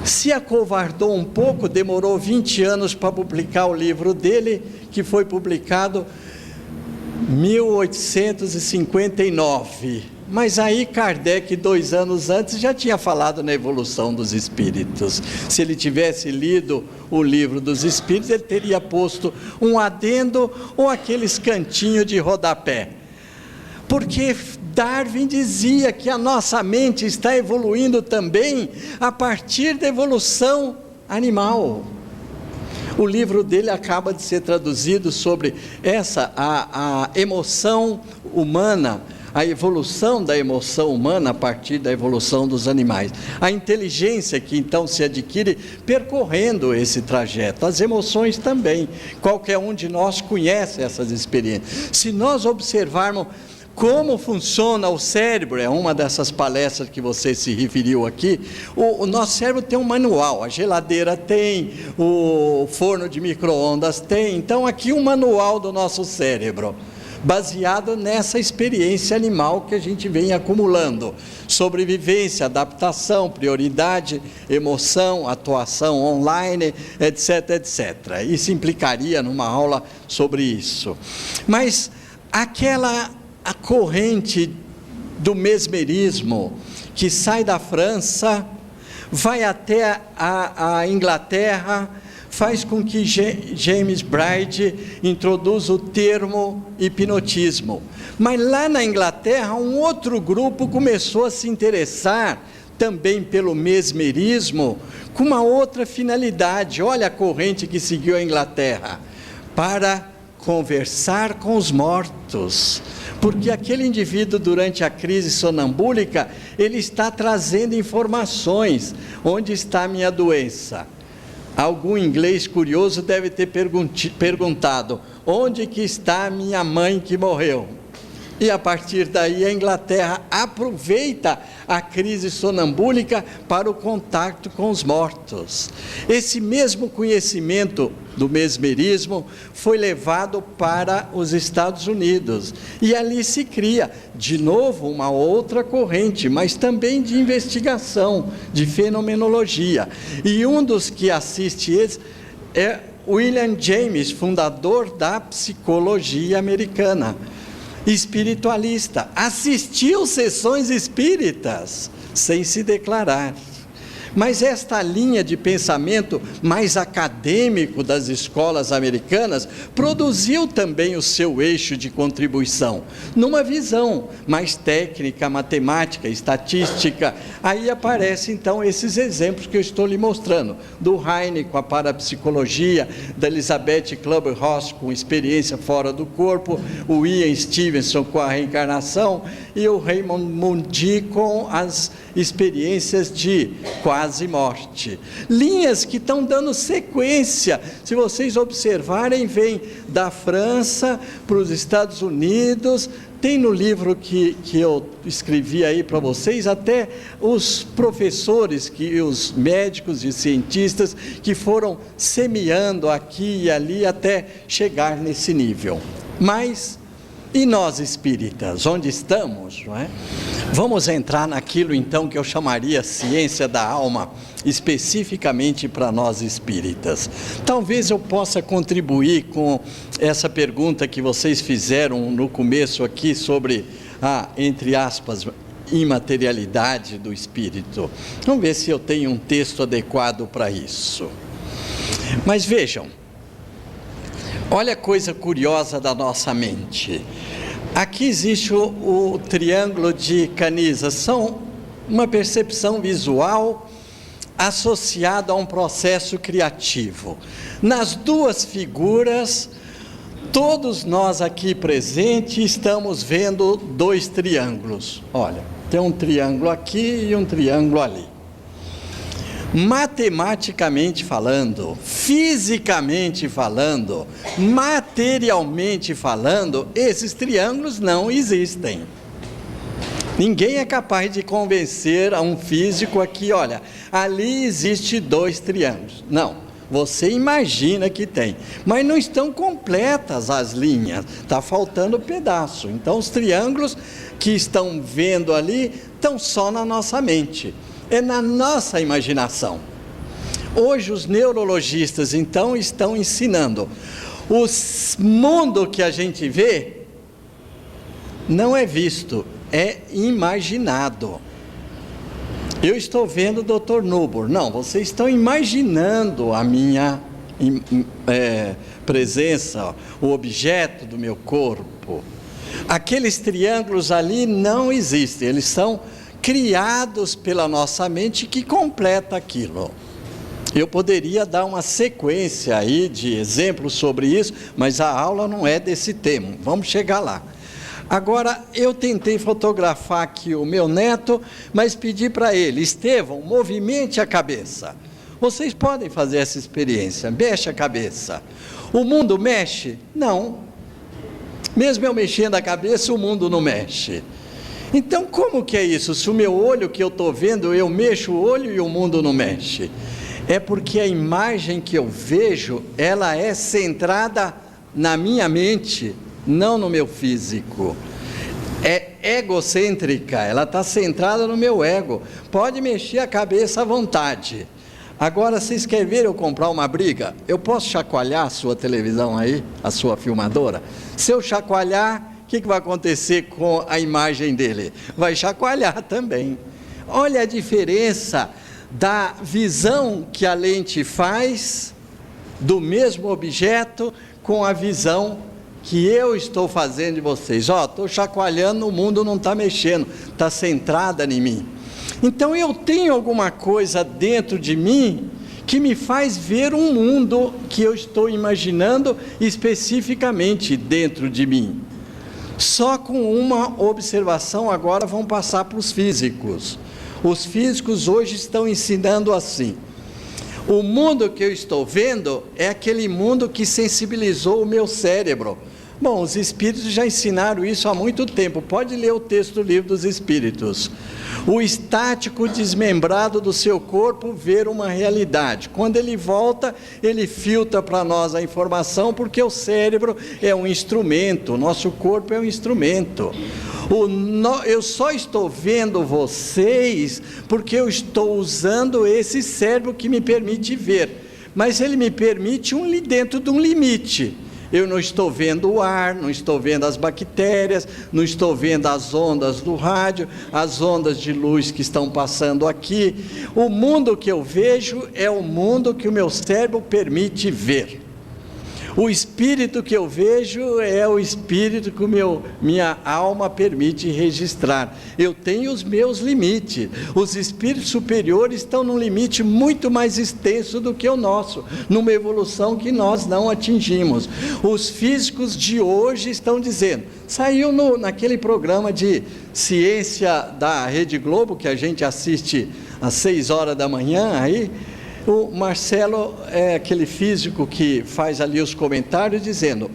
Se acovardou um pouco, demorou 20 anos para publicar o livro dele, que foi publicado em 1859. Mas aí Kardec, 2 anos antes, já tinha falado na evolução dos espíritos. Se ele tivesse lido o livro dos espíritos, ele teria posto um adendo ou aqueles cantinhos de rodapé. Porque Darwin dizia que a nossa mente está evoluindo também a partir da evolução animal. O livro dele acaba de ser traduzido sobre a emoção humana, a evolução da emoção humana a partir da evolução dos animais. A inteligência que então se adquire percorrendo esse trajeto. As emoções também. Qualquer um de nós conhece essas experiências. Se nós observarmos como funciona o cérebro, é uma dessas palestras que você se referiu aqui. O nosso cérebro tem um manual, a geladeira tem, o forno de micro-ondas tem. Então aqui um manual do nosso cérebro, baseado nessa experiência animal que a gente vem acumulando. Sobrevivência, adaptação, prioridade, emoção, atuação online, etc, etc. Isso implicaria numa aula sobre isso. Mas a corrente do mesmerismo, que sai da França, vai até a Inglaterra, faz com que James Braid introduza o termo hipnotismo. Mas lá na Inglaterra, um outro grupo começou a se interessar também pelo mesmerismo, com uma outra finalidade. Olha a corrente que seguiu a Inglaterra: para conversar com os mortos. Porque aquele indivíduo, durante a crise sonambúlica, ele está trazendo informações. Onde está a minha doença? Algum inglês curioso deve ter perguntado: onde que está a minha mãe que morreu? E a partir daí a Inglaterra aproveita a crise sonambúlica para o contato com os mortos. Esse mesmo conhecimento do mesmerismo foi levado para os Estados Unidos, e ali se cria de novo uma outra corrente, mas também de investigação, de fenomenologia. E um dos que assiste eles é William James, fundador da psicologia americana, espiritualista. Assistiu sessões espíritas sem se declarar. Mas esta linha de pensamento mais acadêmico das escolas americanas produziu também o seu eixo de contribuição, numa visão mais técnica, matemática, estatística. Aí aparecem então esses exemplos que eu estou lhe mostrando, do Heine com a parapsicologia, da Elizabeth Kübler-Ross com experiência fora do corpo, o Ian Stevenson com a reencarnação e o Raymond Moody com as experiências de quase paz e morte. Linhas que estão dando sequência. Se vocês observarem, vem da França para os Estados Unidos. Tem no livro que eu escrevi aí para vocês, até os professores, os médicos e cientistas que foram semeando aqui e ali até chegar nesse nível. Mas, e nós espíritas, onde estamos, não é? Vamos entrar naquilo então que eu chamaria ciência da alma, especificamente para nós espíritas. Talvez eu possa contribuir com essa pergunta que vocês fizeram no começo aqui sobre a, entre aspas, imaterialidade do espírito. Vamos ver se eu tenho um texto adequado para isso. Mas vejam, olha a coisa curiosa da nossa mente. Aqui existe o triângulo de Canisa, são uma percepção visual associada a um processo criativo. Nas duas figuras, todos nós aqui presentes estamos vendo dois triângulos. Olha, tem um triângulo aqui e um triângulo ali. Matematicamente falando, fisicamente falando, materialmente falando, esses triângulos não existem. Ninguém é capaz de convencer a um físico aqui, olha, ali existe dois triângulos. Não, você imagina que tem, mas não estão completas as linhas, está faltando pedaço. Então os triângulos que estão vendo ali estão só na nossa mente. É na nossa imaginação. Hoje os neurologistas então estão ensinando. O mundo que a gente vê não é visto, é imaginado. Eu estou vendo o Dr. Newborn. Não, vocês estão imaginando a minha presença, o objeto do meu corpo. Aqueles triângulos ali não existem, eles são criados pela nossa mente que completa aquilo. Eu poderia dar uma sequência aí de exemplos sobre isso, mas a aula não é desse tema, vamos chegar lá. Agora, eu tentei fotografar aqui o meu neto, mas pedi para ele, Estevão, movimente a cabeça. Vocês podem fazer essa experiência, mexe a cabeça. O mundo mexe? Não. Mesmo eu mexendo a cabeça, o mundo não mexe. Então, como que é isso? Se o meu olho que eu estou vendo, eu mexo o olho e o mundo não mexe. É porque a imagem que eu vejo, ela é centrada na minha mente, não no meu físico. É egocêntrica, ela está centrada no meu ego. Pode mexer a cabeça à vontade. Agora, vocês querem ver eu comprar uma briga? Eu posso chacoalhar a sua televisão aí, a sua filmadora? Se eu chacoalhar, o que vai acontecer com a imagem dele? Vai chacoalhar também. Olha a diferença da visão que a lente faz do mesmo objeto com a visão que eu estou fazendo de vocês. Estou chacoalhando, o mundo não está mexendo, está centrada em mim. Então eu tenho alguma coisa dentro de mim que me faz ver um mundo que eu estou imaginando especificamente dentro de mim. Só com uma observação agora vão passar para os físicos. Os físicos hoje estão ensinando assim. O mundo que eu estou vendo é aquele mundo que sensibilizou o meu cérebro. Bom, os espíritos já ensinaram isso há muito tempo. Pode ler o texto do Livro dos Espíritos. O estático desmembrado do seu corpo vê uma realidade. Quando ele volta, ele filtra para nós a informação, porque o cérebro é um instrumento, o nosso corpo é um instrumento. Eu só estou vendo vocês porque eu estou usando esse cérebro que me permite ver. Mas ele me permite dentro de um limite. Eu não estou vendo o ar, não estou vendo as bactérias, não estou vendo as ondas do rádio, as ondas de luz que estão passando aqui. O mundo que eu vejo é o mundo que o meu cérebro permite ver. O espírito que eu vejo é o espírito que minha alma permite registrar. Eu tenho os meus limites. Os espíritos superiores estão num limite muito mais extenso do que o nosso, numa evolução que nós não atingimos. Os físicos de hoje estão dizendo, saiu naquele programa de ciência da Rede Globo, que a gente assiste às 6 horas da manhã, aí o Marcelo é aquele físico que faz ali os comentários dizendo: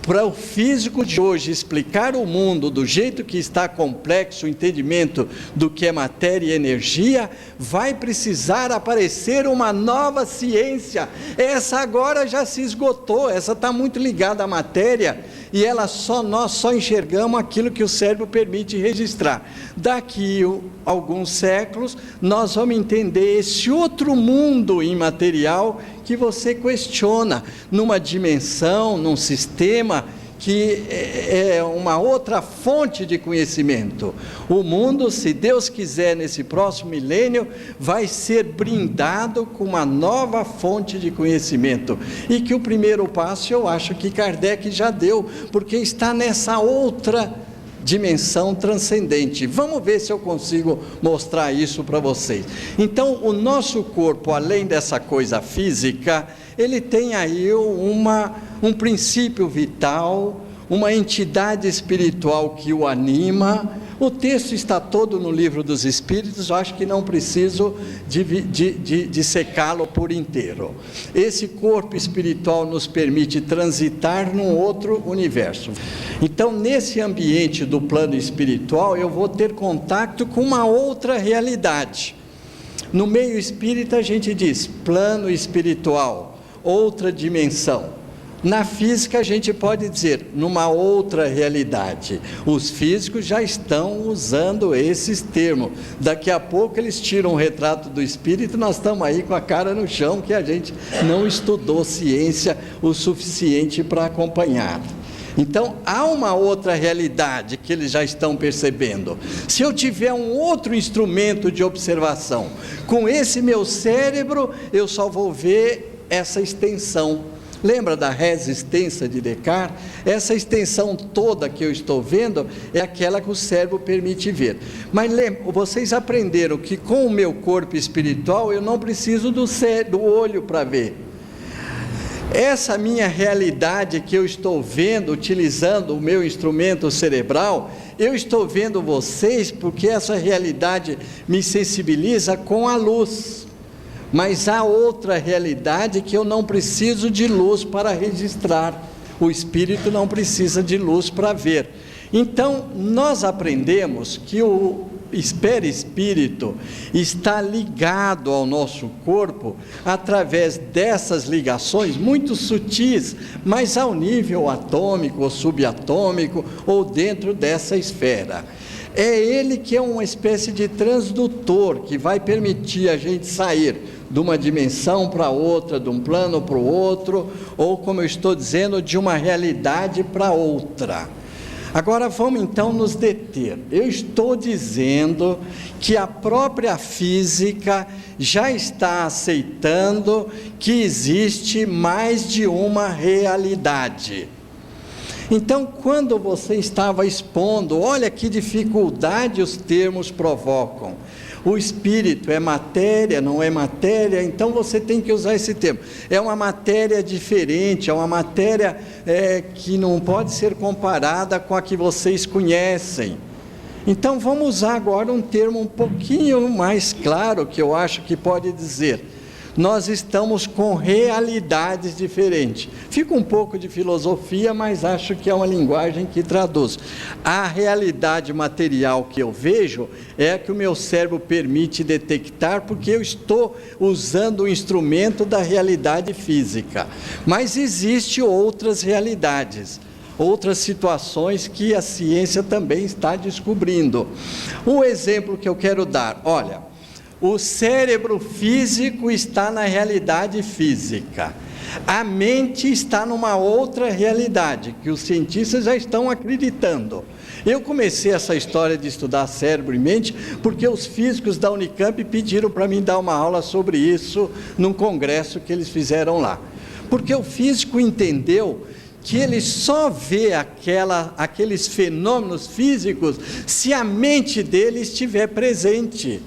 para o físico de hoje explicar o mundo do jeito que está complexo, o entendimento do que é matéria e energia, vai precisar aparecer uma nova ciência. Essa agora já se esgotou, essa está muito ligada à matéria, e nós só enxergamos aquilo que o cérebro permite registrar. Daqui a alguns séculos, nós vamos entender esse outro mundo imaterial que você questiona, numa dimensão, num sistema que é uma outra fonte de conhecimento. O mundo, se Deus quiser, nesse próximo milênio, vai ser brindado com uma nova fonte de conhecimento, e que o primeiro passo eu acho que Kardec já deu, porque está nessa outra dimensão transcendente. Vamos ver se eu consigo mostrar isso para vocês. Então, o nosso corpo, além dessa coisa física, ele tem aí um princípio vital, uma entidade espiritual que o anima. O texto está todo no Livro dos Espíritos, eu acho que não preciso de secá-lo por inteiro. Esse corpo espiritual nos permite transitar num outro universo. Então, nesse ambiente do plano espiritual, eu vou ter contato com uma outra realidade. No meio espírita a gente diz plano espiritual, outra dimensão. Na física a gente pode dizer numa outra realidade. Os físicos já estão usando esses termos. Daqui a pouco eles tiram um retrato do espírito, nós estamos aí com a cara no chão, que a gente não estudou ciência o suficiente para acompanhar. Então, há uma outra realidade que eles já estão percebendo. Se eu tiver um outro instrumento de observação, com esse meu cérebro, eu só vou ver essa extensão. Lembra da resistência de Descartes? Essa extensão toda que eu estou vendo é aquela que o cérebro permite ver. Mas vocês aprenderam que com o meu corpo espiritual eu não preciso do olho para ver. Essa minha realidade que eu estou vendo, utilizando o meu instrumento cerebral, eu estou vendo vocês porque essa realidade me sensibiliza com a luz. Mas há outra realidade que eu não preciso de luz para registrar. O espírito não precisa de luz para ver. Então, nós aprendemos que o perispírito está ligado ao nosso corpo através dessas ligações muito sutis, mas ao nível atômico ou subatômico ou dentro dessa esfera. É ele que é uma espécie de transdutor que vai permitir a gente sair de uma dimensão para outra, de um plano para o outro, ou, como eu estou dizendo, de uma realidade para outra. Agora vamos então nos deter. Eu estou dizendo que a própria física já está aceitando que existe mais de uma realidade. Então, quando você estava expondo, olha que dificuldade os termos provocam. O espírito é matéria, não é matéria, então você tem que usar esse termo. É uma matéria diferente, é uma matéria que não pode ser comparada com a que vocês conhecem. Então vamos usar agora um termo um pouquinho mais claro, que eu acho que pode dizer: nós estamos com realidades diferentes. Fica um pouco de filosofia, mas acho que é uma linguagem que traduz. A realidade material que eu vejo é a que o meu cérebro permite detectar, porque eu estou usando o instrumento da realidade física. Mas existem outras realidades, outras situações que a ciência também está descobrindo. Um exemplo que eu quero dar, olha, o cérebro físico está na realidade física, a mente está numa outra realidade, que os cientistas já estão acreditando. Eu comecei essa história de estudar cérebro e mente, porque os físicos da Unicamp pediram para mim dar uma aula sobre isso, num congresso que eles fizeram lá. Porque o físico entendeu que ele só vê aqueles fenômenos físicos se a mente dele estiver presente.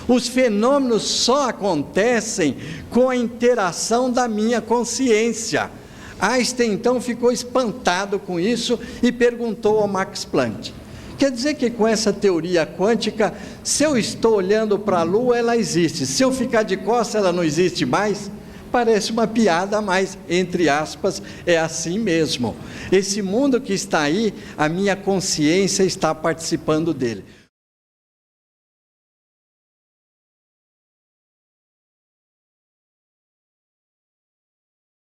Os fenômenos só acontecem com a interação da minha consciência. Einstein então ficou espantado com isso e perguntou ao Max Planck: Quer dizer que com essa teoria quântica, se eu estou olhando para a Lua, ela existe. Se eu ficar de costas, ela não existe mais? Parece uma piada, mas, entre aspas, é assim mesmo. Esse mundo que está aí, a minha consciência está participando dele.